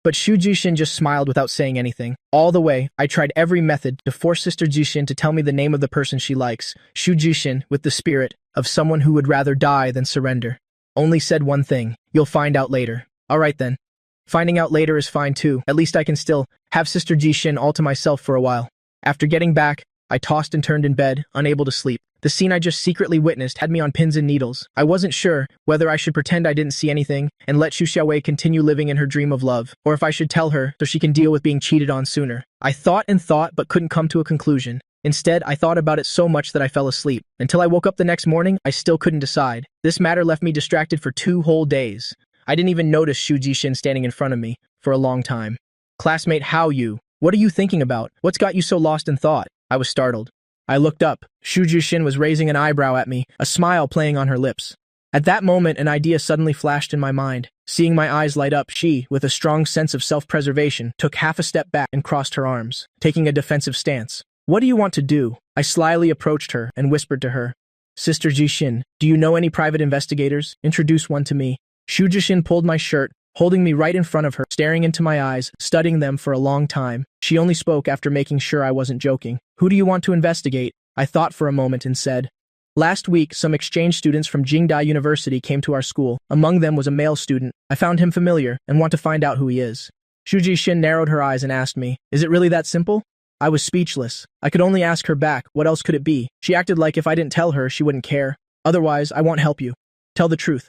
A: But Shu Jishin just smiled without saying anything. All the way, I tried every method to force Sister Jishin to tell me the name of the person she likes. Shu Jishin, with the spirit of someone who would rather die than surrender, only said one thing: you'll find out later. Alright then. Finding out later is fine too. At least I can still have Sister Jishin all to myself for a while. After getting back, I tossed and turned in bed, unable to sleep. The scene I just secretly witnessed had me on pins and needles. I wasn't sure whether I should pretend I didn't see anything and let Xu Xiaowei continue living in her dream of love, or if I should tell her so she can deal with being cheated on sooner. I thought and thought but couldn't come to a conclusion. Instead, I thought about it so much that I fell asleep. Until I woke up the next morning, I still couldn't decide. This matter left me distracted for 2 whole days. I didn't even notice Shu Jishin standing in front of me for a long time. Classmate Hao Yu, what are you thinking about? What's got you so lost in thought? I was startled. I looked up. Shu Jishin was raising an eyebrow at me, a smile playing on her lips. At that moment, an idea suddenly flashed in my mind. Seeing my eyes light up, she, with a strong sense of self-preservation, took half a step back and crossed her arms, taking a defensive stance. What do you want to do? I slyly approached her and whispered to her. Sister Jishin, do you know any private investigators? Introduce one to me. Shu Jishin pulled my shirt, holding me right in front of her, staring into my eyes, studying them for a long time. She only spoke after making sure I wasn't joking. Who do you want to investigate? I thought for a moment and said. Last week, some exchange students from Jingdai University came to our school. Among them was a male student. I found him familiar and want to find out who he is. Shu Jishin narrowed her eyes and asked me, is it really that simple? I was speechless. I could only ask her back, what else could it be? She acted like if I didn't tell her, she wouldn't care. Otherwise, I won't help you. Tell the truth.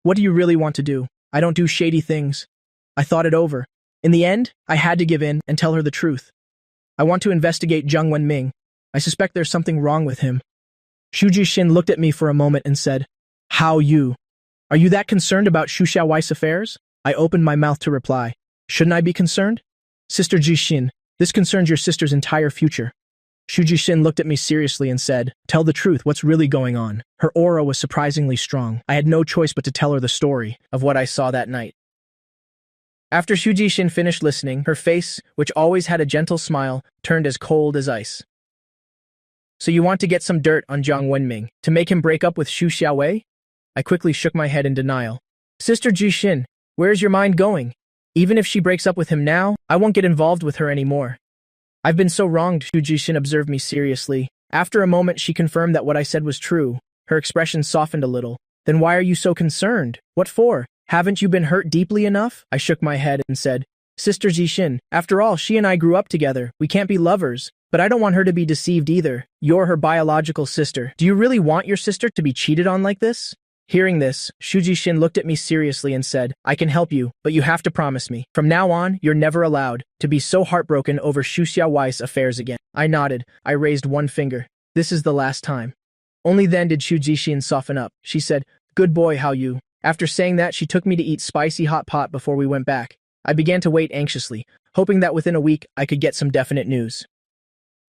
A: What do you really want to do? I don't do shady things. I thought it over. In the end, I had to give in and tell her the truth. I want to investigate Zhang Wenming. I suspect there's something wrong with him. Shu Jishin looked at me for a moment and said, Hao Yu, are you that concerned about Xu Xiaowei's affairs? I opened my mouth to reply. Shouldn't I be concerned? Sister Jishin, this concerns your sister's entire future. Shu Jishin looked at me seriously and said, tell the truth, what's really going on? Her aura was surprisingly strong. I had no choice but to tell her the story of what I saw that night. After Shu Jishin finished listening, her face, which always had a gentle smile, turned as cold as ice. So you want to get some dirt on Zhang Wenming, to make him break up with Xu Xiaowei? I quickly shook my head in denial. Sister Jishin, where's your mind going? Even if she breaks up with him now, I won't get involved with her anymore. I've been so wronged, Shu Jishin observed me seriously. After a moment, she confirmed that what I said was true. Her expression softened a little. Then why are you so concerned? What for? Haven't you been hurt deeply enough? I shook my head and said, Sister Jishin, after all, she and I grew up together. We can't be lovers. But I don't want her to be deceived either. You're her biological sister. Do you really want your sister to be cheated on like this? Hearing this, Shu Jishin looked at me seriously and said, I can help you, but you have to promise me. From now on, you're never allowed to be so heartbroken over Xu Xiaowei's affairs again. I nodded. I raised one finger. This is the last time. Only then did Shu Jishin soften up. She said, good boy, Hao Yu. After saying that, she took me to eat spicy hot pot before we went back. I began to wait anxiously, hoping that within a week I could get some definite news.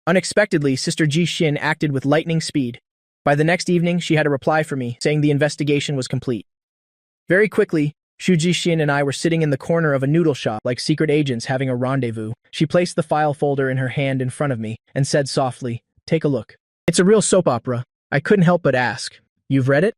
A: Unexpectedly, Sister Jishin acted with lightning speed. By the next evening, she had a reply for me, saying the investigation was complete. Very quickly, Shu Jishin and I were sitting in the corner of a noodle shop like secret agents having a rendezvous. She placed the file folder in her hand in front of me and said softly, take a look. It's a real soap opera. I couldn't help but ask, you've read it?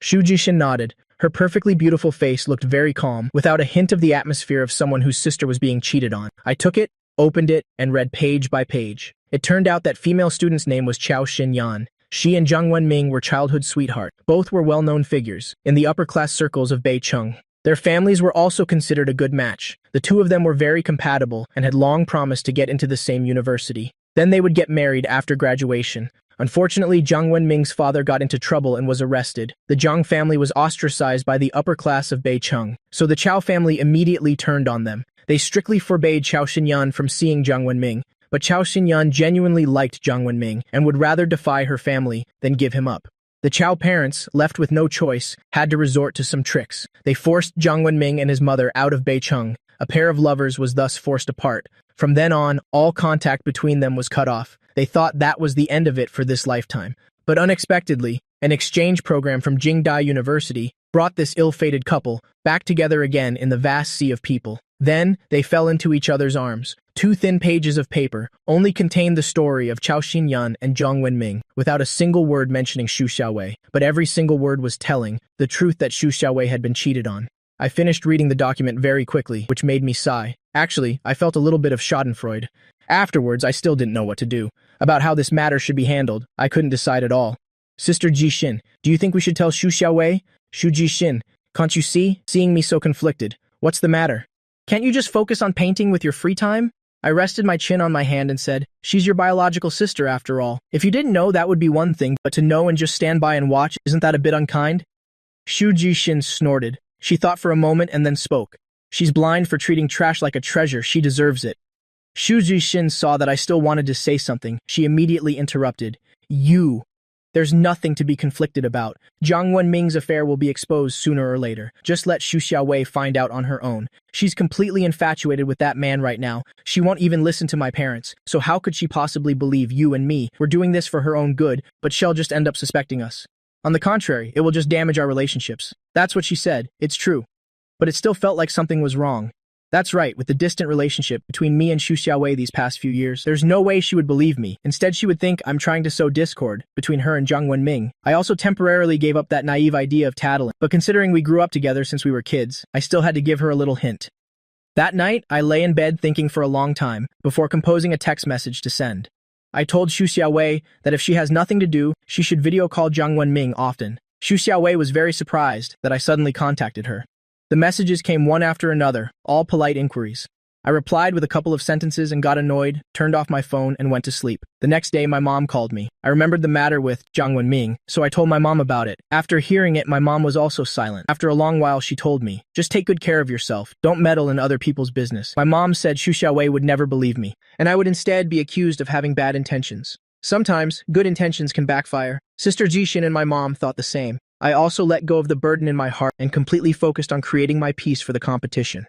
A: Shu Jishin nodded. Her perfectly beautiful face looked very calm, without a hint of the atmosphere of someone whose sister was being cheated on. I took it, opened it, and read page by page. It turned out that female student's name was Chao Xinyan. She and Zhang Wenming were childhood sweethearts. Both were well-known figures in the upper-class circles of Beicheng. Their families were also considered a good match. The two of them were very compatible and had long promised to get into the same university. Then they would get married after graduation. Unfortunately, Zhang Wenming's father got into trouble and was arrested. The Zhang family was ostracized by the upper class of Beicheng, so the Chao family immediately turned on them. They strictly forbade Chao Xinyan from seeing Zhang Wenming, but Chao Xinyan genuinely liked Zhang Wenming and would rather defy her family than give him up. The Chao parents, left with no choice, had to resort to some tricks. They forced Zhang Wenming and his mother out of Beicheng. A pair of lovers was thus forced apart. From then on, all contact between them was cut off. They thought that was the end of it for this lifetime. But unexpectedly, An exchange program from Jingdai University brought this ill-fated couple back together again in the vast sea of people. Then, they fell into each other's arms. 2 thin pages of paper only contained the story of Chao Xinyan and Jiang Wenming, without a single word mentioning Xu Xiaowei, but every single word was telling the truth that Xu Xiaowei had been cheated on. I finished reading the document very quickly, which made me sigh. Actually, I felt a little bit of schadenfreude. Afterwards, I still didn't know what to do. About how this matter should be handled, I couldn't decide at all. Sister Jixin, do you think we should tell Xu Xiaowei? Xu Jixin, can't you see? Seeing me so conflicted. What's the matter? Can't you just focus on painting with your free time? I rested my chin on my hand and said, she's your biological sister after all. If you didn't know, that would be one thing, but to know and just stand by and watch, isn't that a bit unkind? Xu Jixin snorted. She thought for a moment and then spoke. She's blind for treating trash like a treasure. She deserves it. Xu Jixin saw that I still wanted to say something. She immediately interrupted. You. There's nothing to be conflicted about. Jiang Wenming's affair will be exposed sooner or later. Just let Xu Xiaowei find out on her own. She's completely infatuated with that man right now. She won't even listen to my parents. So how could she possibly believe you and me were doing this for her own good, but she'll just end up suspecting us? On the contrary, it will just damage our relationships. That's what she said. It's true. But it still felt like something was wrong. That's right, with the distant relationship between me and Xu Xiaowei these past few years, there's no way she would believe me. Instead, she would think I'm trying to sow discord between her and Jiang Wenming. I also temporarily gave up that naive idea of tattling, but considering we grew up together since we were kids, I still had to give her a little hint. That night, I lay in bed thinking for a long time before composing a text message to send. I told Xu Xiaowei that if she has nothing to do, she should video call Jiang Wenming often. Xu Xiaowei was very surprised that I suddenly contacted her. The messages came one after another, all polite inquiries. I replied with a couple of sentences and got annoyed, turned off my phone, and went to sleep. The next day, my mom called me. I remembered the matter with Jiang Wenming, so I told my mom about it. After hearing it, my mom was also silent. After a long while, she told me, just take good care of yourself. Don't meddle in other people's business. My mom said Xu Xiaowei would never believe me, and I would instead be accused of having bad intentions. Sometimes, good intentions can backfire. Sister Jixin and my mom thought the same. I also let go of the burden in my heart and completely focused on creating my piece for the competition.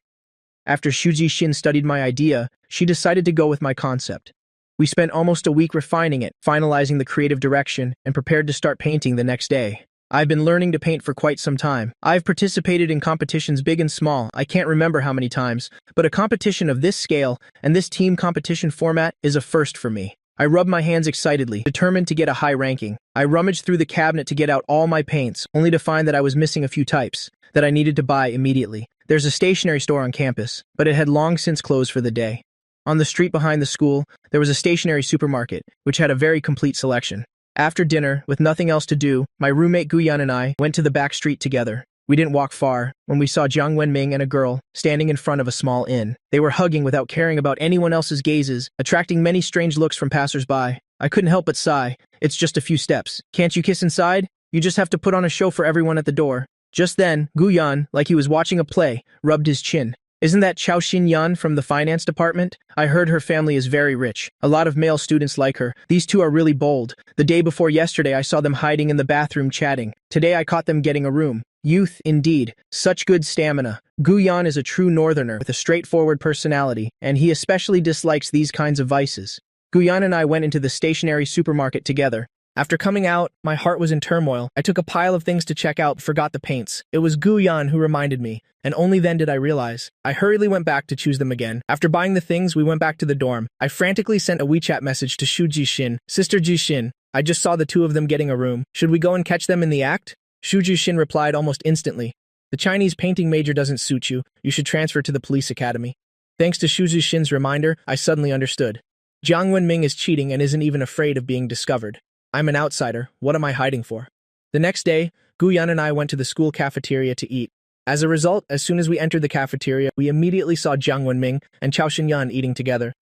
A: After Xu Jixin studied my idea, she decided to go with my concept. We spent almost a week refining it, finalizing the creative direction, and prepared to start painting the next day. I've been learning to paint for quite some time. I've participated in competitions big and small, I can't remember how many times, but a competition of this scale and this team competition format is a first for me. I rubbed my hands excitedly, determined to get a high ranking. I rummaged through the cabinet to get out all my paints, only to find that I was missing a few types that I needed to buy immediately. There's a stationery store on campus, but it had long since closed for the day. On the street behind the school, there was a stationery supermarket, which had a very complete selection. After dinner, with nothing else to do, my roommate Guyan and I went to the back street together. We didn't walk far when we saw Jiang Wenming and a girl standing in front of a small inn. They were hugging without caring about anyone else's gazes, attracting many strange looks from passers-by. I couldn't help but sigh. It's just a few steps. Can't you kiss inside? You just have to put on a show for everyone at the door. Just then, Guyan, like he was watching a play, rubbed his chin. Isn't that Chao Xinyan from the finance department? I heard her family is very rich. A lot of male students like her. These two are really bold. The day before yesterday, I saw them hiding in the bathroom chatting. Today, I caught them getting a room. Youth, indeed. Such good stamina. Guyan is a true northerner with a straightforward personality, and he especially dislikes these kinds of vices. Guyan and I went into the stationery supermarket together. After coming out, my heart was in turmoil. I took a pile of things to check out but forgot the paints. It was Guyan who reminded me, and only then did I realize. I hurriedly went back to choose them again. After buying the things, we went back to the dorm. I frantically sent a WeChat message to Xu Jixin. Sister Jixin, I just saw the two of them getting a room. Should we go and catch them in the act? Xu Jixin replied almost instantly. The Chinese painting major doesn't suit you. You should transfer to the police academy. Thanks to Xu Jixin's reminder, I suddenly understood. Jiang Wenming is cheating and isn't even afraid of being discovered. I'm an outsider. What am I hiding for? The next day, Guyan and I went to the school cafeteria to eat. As a result, as soon as we entered the cafeteria, we immediately saw Jiang Wenming and Chao Xinyan eating together.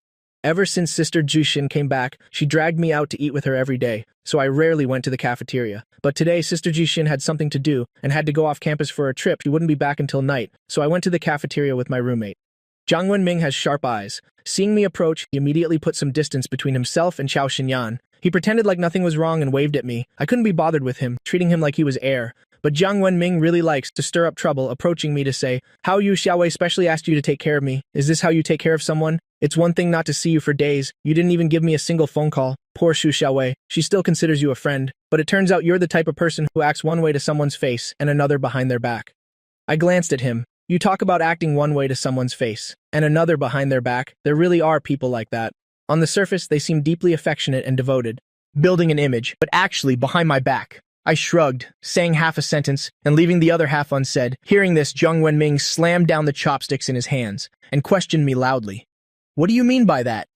A: Ever since Sister Jixin came back, she dragged me out to eat with her every day, so I rarely went to the cafeteria. But today, Sister Jixin had something to do and had to go off campus for a trip. She wouldn't be back until night, so I went to the cafeteria with my roommate. Jiang Wenming has sharp eyes. Seeing me approach, he immediately put some distance between himself and Chao Xinyan. He pretended like nothing was wrong and waved at me. I couldn't be bothered with him, treating him like he was air. But Jiang Wenming really likes to stir up trouble, approaching me to say, "How Yu Xiaowei specially asked you to take care of me. Is this how you take care of someone? It's one thing not to see you for days. You didn't even give me a single phone call. Poor Xu Xiaowei, she still considers you a friend, but it turns out you're the type of person who acts one way to someone's face and another behind their back. I glanced at him. You talk about acting one way to someone's face and another behind their back. There really are people like that. On the surface, they seem deeply affectionate and devoted, building an image, but actually behind my back. I shrugged, saying half a sentence and leaving the other half unsaid. Hearing this, Jiang Wenming slammed down the chopsticks in his hands and questioned me loudly. What do you mean by that?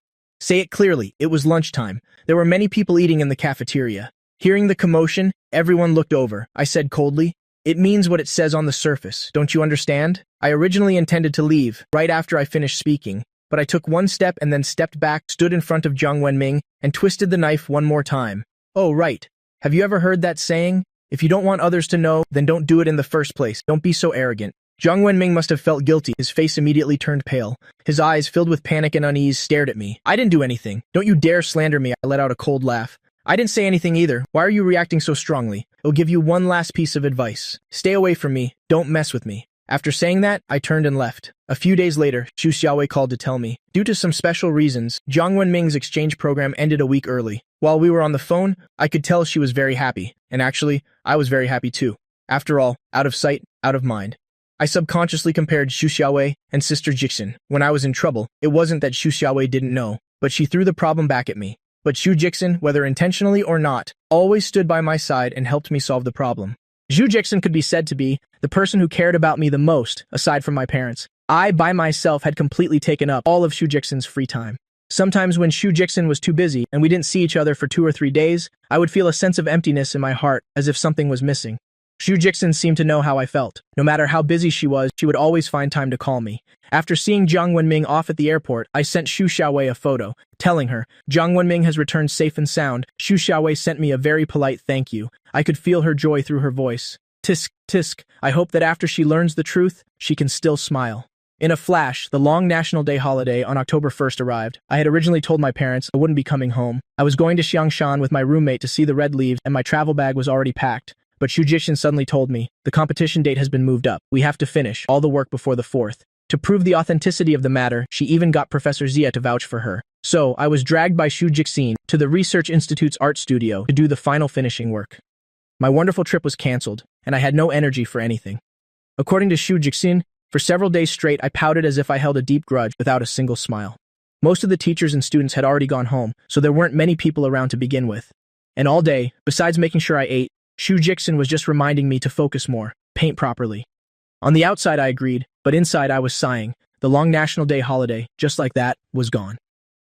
A: Say it clearly. It was lunchtime. There were many people eating in the cafeteria. Hearing the commotion, everyone looked over. I said coldly, it means what it says on the surface. Don't you understand? I originally intended to leave right after I finished speaking, but I took one step and then stepped back, stood in front of Jiang Wenming, and twisted the knife one more time. Oh, right. Have you ever heard that saying? If you don't want others to know, then don't do it in the first place. Don't be so arrogant. Jiang Wenming must have felt guilty. His face immediately turned pale. His eyes, filled with panic and unease, stared at me. I didn't do anything. Don't you dare slander me. I let out a cold laugh. I didn't say anything either. Why are you reacting so strongly? I'll give you one last piece of advice. Stay away from me. Don't mess with me. After saying that, I turned and left. A few days later, Xu Xiaowei called to tell me. Due to some special reasons, Jiang Wenming's exchange program ended a week early. While we were on the phone, I could tell she was very happy. And actually, I was very happy too. After all, out of sight, out of mind. I subconsciously compared Xu Xiaowei and Sister Jixin. When I was in trouble, it wasn't that Xu Xiaowei didn't know, but she threw the problem back at me. But Xu Jixin, whether intentionally or not, always stood by my side and helped me solve the problem. Xu Jixin could be said to be the person who cared about me the most, aside from my parents. I, by myself, had completely taken up all of Xu Jixin's free time. Sometimes when Xu Jixin was too busy and we didn't see each other for 2 or 3 days, I would feel a sense of emptiness in my heart, as if something was missing. Xu Jixin seemed to know how I felt. No matter how busy she was, she would always find time to call me. After seeing Jiang Wenming off at the airport, I sent Xu Xiaowei a photo, telling her, Jiang Wenming has returned safe and sound. Xu Xiaowei sent me a very polite thank you. I could feel her joy through her voice. Tisk, tisk, I hope that after she learns the truth, she can still smile. In a flash, the long National Day holiday on October 1st arrived. I had originally told my parents I wouldn't be coming home. I was going to Xiangshan with my roommate to see the red leaves, and my travel bag was already packed. But Xu Jixin suddenly told me, the competition date has been moved up. We have to finish all the work before the 4th. To prove the authenticity of the matter, she even got Professor Zia to vouch for her. So, I was dragged by Xu Jixin to the Research Institute's art studio to do the final finishing work. My wonderful trip was cancelled, and I had no energy for anything. According to Xu Jixin, for several days straight, I pouted as if I held a deep grudge without a single smile. Most of the teachers and students had already gone home, so there weren't many people around to begin with. And all day, besides making sure I ate, Xu Jixin was just reminding me to focus more, paint properly. On the outside I agreed, but inside I was sighing. The long National Day holiday, just like that, was gone.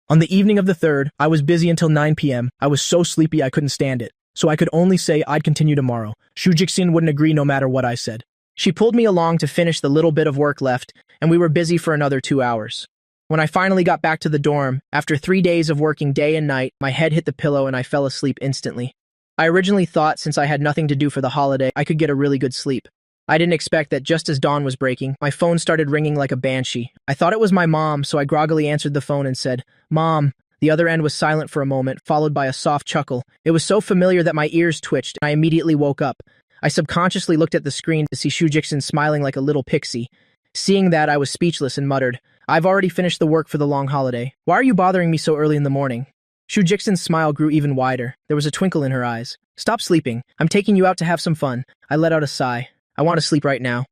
A: On the evening of the 3rd, I was busy until 9 p.m. I was so sleepy I couldn't stand it, so I could only say I'd continue tomorrow. Xu Jixin wouldn't agree no matter what I said. She pulled me along to finish the little bit of work left, and we were busy for another 2 hours. When I finally got back to the dorm, after 3 days of working day and night, my head hit the pillow and I fell asleep instantly. I originally thought since I had nothing to do for the holiday, I could get a really good sleep. I didn't expect that just as dawn was breaking, my phone started ringing like a banshee. I thought it was my mom, so I groggily answered the phone and said, Mom. The other end was silent for a moment, followed by a soft chuckle. It was so familiar that my ears twitched, and I immediately woke up. I subconsciously looked at the screen to see Xu Jixin smiling like a little pixie. Seeing that, I was speechless and muttered, I've already finished the work for the long holiday. Why are you bothering me so early in the morning? Xu Jixin's smile grew even wider. There was a twinkle in her eyes. Stop sleeping. I'm taking you out to have some fun. I let out a sigh. I want to sleep right now.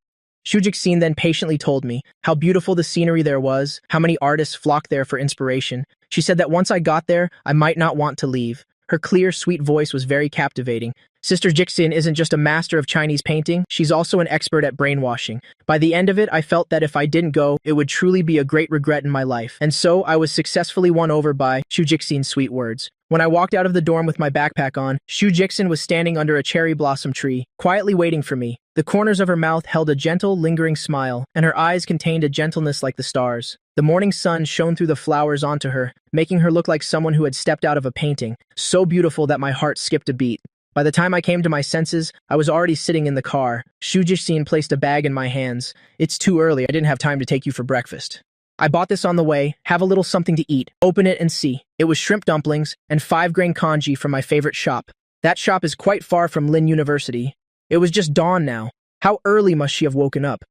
A: Xu Jixin then patiently told me how beautiful the scenery there was, how many artists flocked there for inspiration. She said that once I got there, I might not want to leave. Her clear, sweet voice was very captivating. Sister Jixin isn't just a master of Chinese painting, she's also an expert at brainwashing. By the end of it, I felt that if I didn't go, it would truly be a great regret in my life. And so, I was successfully won over by Xu Jixin's sweet words. When I walked out of the dorm with my backpack on, Xu Jixin was standing under a cherry blossom tree, quietly waiting for me. The corners of her mouth held a gentle, lingering smile, and her eyes contained a gentleness like the stars. The morning sun shone through the flowers onto her, making her look like someone who had stepped out of a painting, so beautiful that my heart skipped a beat. By the time I came to my senses, I was already sitting in the car. Xu Jixin placed a bag in my hands. It's too early, I didn't have time to take you for breakfast. I bought this on the way, have a little something to eat, open it and see. It was shrimp dumplings and 5-grain congee from my favorite shop. That shop is quite far from Lin University. It was just dawn now. How early must she have woken up?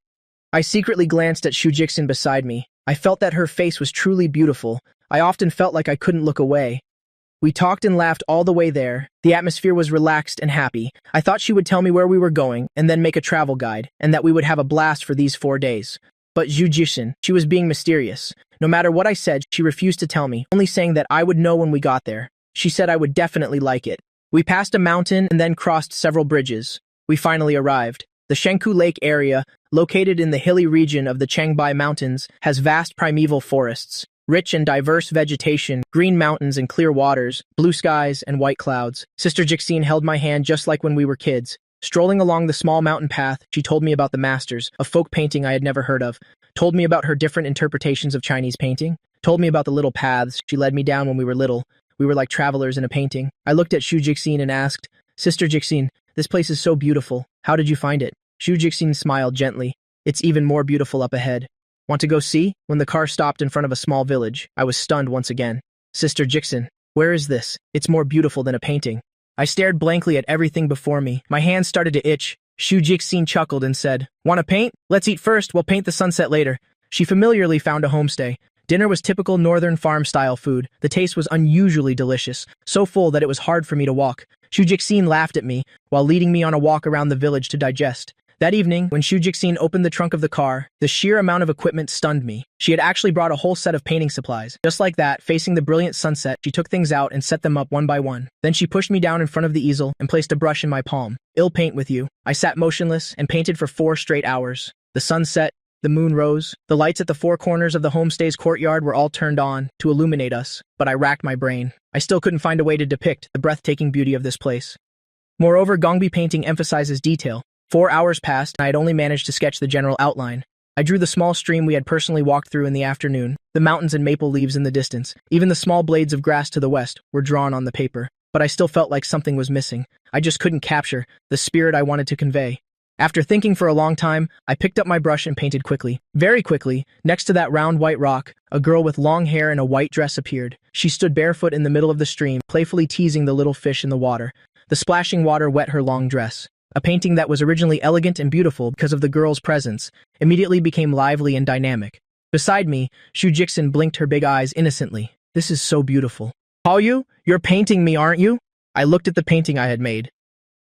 A: I secretly glanced at Xu Jixin beside me. I felt that her face was truly beautiful. I often felt like I couldn't look away. We talked and laughed all the way there. The atmosphere was relaxed and happy. I thought she would tell me where we were going and then make a travel guide, and that we would have a blast for these 4 days. But Zhu Jixin, she was being mysterious. No matter what I said, she refused to tell me, only saying that I would know when we got there. She said I would definitely like it. We passed a mountain and then crossed several bridges. We finally arrived. The Shengku Lake area, located in the hilly region of the Changbai Mountains, has vast primeval forests, rich and diverse vegetation, green mountains and clear waters, blue skies and white clouds. Sister Jixin held my hand just like when we were kids. Strolling along the small mountain path, she told me about the masters, a folk painting I had never heard of, told me about her different interpretations of Chinese painting, told me about the little paths she led me down when we were little. We were like travelers in a painting. I looked at Zhu Jixin and asked, Sister Jixin, this place is so beautiful. How did you find it? Zhu Jixin smiled gently. It's even more beautiful up ahead. Want to go see? When the car stopped in front of a small village, I was stunned once again. Sister Jixin, where is this? It's more beautiful than a painting. I stared blankly at everything before me. My hands started to itch. Zhu Jixin chuckled and said, Want to paint? Let's eat first, we'll paint the sunset later. She familiarly found a homestay. Dinner was typical northern farm-style food. The taste was unusually delicious, so full that it was hard for me to walk. Zhu Jixin laughed at me while leading me on a walk around the village to digest. That evening, when Zhu Jixin opened the trunk of the car, the sheer amount of equipment stunned me. She had actually brought a whole set of painting supplies. Just like that, facing the brilliant sunset, she took things out and set them up one by one. Then she pushed me down in front of the easel and placed a brush in my palm. I'll paint with you. I sat motionless and painted for 4 straight hours. The sun set, the moon rose. The lights at the 4 corners of the homestay's courtyard were all turned on to illuminate us, but I racked my brain. I still couldn't find a way to depict the breathtaking beauty of this place. Moreover, Gongbi painting emphasizes detail. 4 hours passed, and I had only managed to sketch the general outline. I drew the small stream we had personally walked through in the afternoon, the mountains and maple leaves in the distance. Even the small blades of grass to the west were drawn on the paper. But I still felt like something was missing. I just couldn't capture the spirit I wanted to convey. After thinking for a long time, I picked up my brush and painted quickly. Very quickly, next to that round white rock, a girl with long hair and a white dress appeared. She stood barefoot in the middle of the stream, playfully teasing the little fish in the water. The splashing water wet her long dress. A painting that was originally elegant and beautiful because of the girl's presence immediately became lively and dynamic. Beside me, Zhu Jixin blinked her big eyes innocently. This is so beautiful. Haoyu, you're painting me, aren't you? I looked at the painting I had made.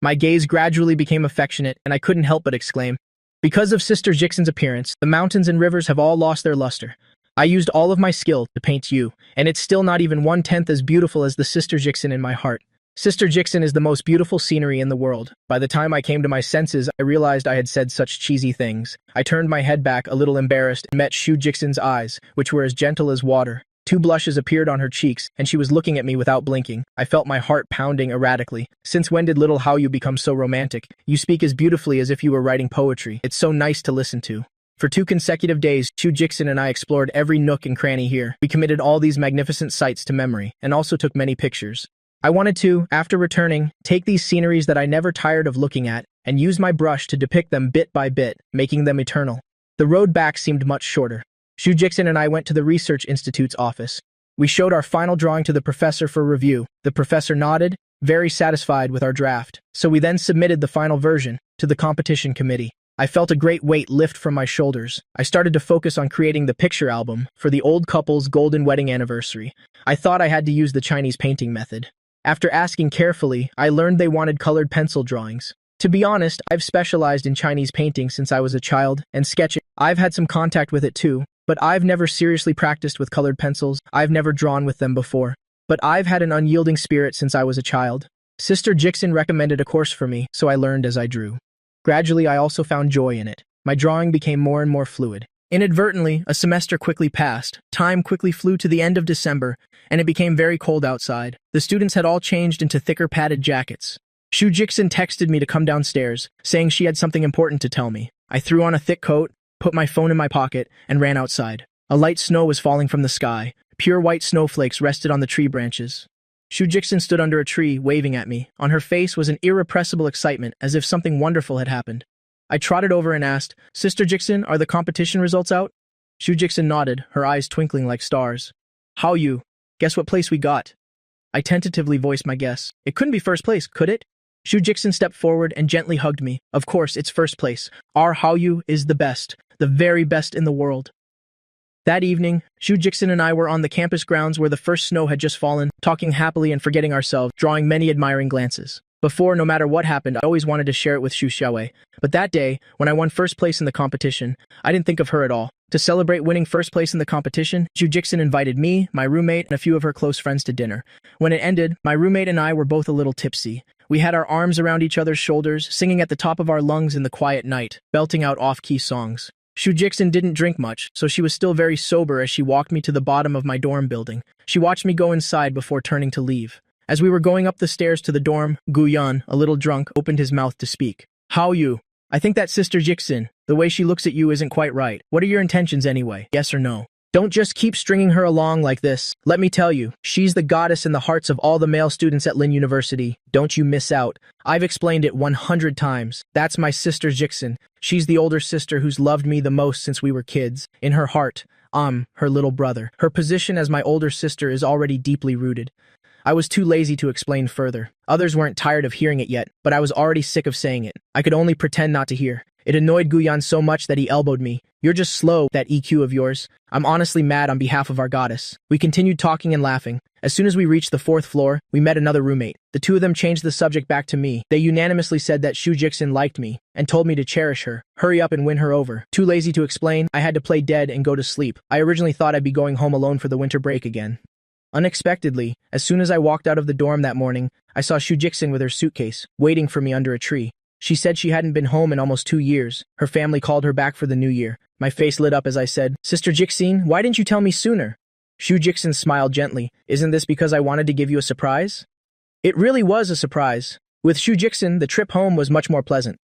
A: My gaze gradually became affectionate, and I couldn't help but exclaim, because of Sister Jixin's appearance, the mountains and rivers have all lost their luster. I used all of my skill to paint you, and it's still not even 1/10 as beautiful as the Sister Jixin in my heart. Sister Jixin is the most beautiful scenery in the world. By the time I came to my senses, I realized I had said such cheesy things. I turned my head back, a little embarrassed, and met Zhu Jixin's eyes, which were as gentle as water. 2 blushes appeared on her cheeks, and she was looking at me without blinking. I felt my heart pounding erratically. Since when did little Haoyu become so romantic? You speak as beautifully as if you were writing poetry. It's so nice to listen to. For 2 consecutive days, Zhu Jixin and I explored every nook and cranny here. We committed all these magnificent sights to memory, and also took many pictures. I wanted to, after returning, take these sceneries that I never tired of looking at, and use my brush to depict them bit by bit, making them eternal. The road back seemed much shorter. Zhu Jixin and I went to the Research Institute's office. We showed our final drawing to the professor for review. The professor nodded, very satisfied with our draft. So we then submitted the final version to the competition committee. I felt a great weight lift from my shoulders. I started to focus on creating the picture album for the old couple's golden wedding anniversary. I thought I had to use the Chinese painting method. After asking carefully, I learned they wanted colored pencil drawings. To be honest, I've specialized in Chinese painting since I was a child, and sketching. I've had some contact with it too. But I've never seriously practiced with colored pencils. I've never drawn with them before. But I've had an unyielding spirit since I was a child. Sister Jixin recommended a course for me, so I learned as I drew. Gradually, I also found joy in it. My drawing became more and more fluid. Inadvertently, a semester quickly passed. Time quickly flew to the end of December, and it became very cold outside. The students had all changed into thicker padded jackets. Zhu Jixin texted me to come downstairs, saying she had something important to tell me. I threw on a thick coat, put my phone in my pocket, and ran outside. A light snow was falling from the sky. Pure white snowflakes rested on the tree branches. Zhu Jixin stood under a tree, waving at me. On her face was an irrepressible excitement, as if something wonderful had happened. I trotted over and asked, Sister Jixin, are the competition results out? Zhu Jixin nodded, her eyes twinkling like stars. Haoyu, guess what place we got? I tentatively voiced my guess. It couldn't be first place, could it? Zhu Jixin stepped forward and gently hugged me. Of course, it's first place. Our Haoyu is the best. The very best in the world. That evening, Shu Jixin and I were on the campus grounds where the first snow had just fallen, talking happily and forgetting ourselves, drawing many admiring glances. Before, no matter what happened, I always wanted to share it with Shu Xiaowei. But that day, when I won first place in the competition, I didn't think of her at all. To celebrate winning first place in the competition, Shu Jixin invited me, my roommate, and a few of her close friends to dinner. When it ended, my roommate and I were both a little tipsy. We had our arms around each other's shoulders, singing at the top of our lungs in the quiet night, belting out off-key songs. Shu Jixin didn't drink much, so she was still very sober as she walked me to the bottom of my dorm building. She watched me go inside before turning to leave. As we were going up the stairs to the dorm, Gu Yan, a little drunk, opened his mouth to speak. How you? I think that Sister Jixin, the way she looks at you isn't quite right. What are your intentions anyway? Yes or no? Don't just keep stringing her along like this. Let me tell you, she's the goddess in the hearts of all the male students at Lin University. Don't you miss out. I've explained it 100 times. That's my sister Jixin. She's the older sister who's loved me the most since we were kids. In her heart, I'm her little brother. Her position as my older sister is already deeply rooted. I was too lazy to explain further. Others weren't tired of hearing it yet, but I was already sick of saying it. I could only pretend not to hear. It annoyed Guyan so much that he elbowed me. You're just slow, that EQ of yours. I'm honestly mad on behalf of our goddess. We continued talking and laughing. As soon as we reached the 4th floor, we met another roommate. The two of them changed the subject back to me. They unanimously said that Shu Jixin liked me and told me to cherish her. Hurry up and win her over. Too lazy to explain, I had to play dead and go to sleep. I originally thought I'd be going home alone for the winter break again. Unexpectedly, as soon as I walked out of the dorm that morning, I saw Shu Jixin with her suitcase, waiting for me under a tree. She said she hadn't been home in almost 2 years. Her family called her back for the new year. My face lit up as I said, Sister Jixin, why didn't you tell me sooner? Shu Jixin smiled gently. Isn't this because I wanted to give you a surprise? It really was a surprise. With Shu Jixin, the trip home was much more pleasant.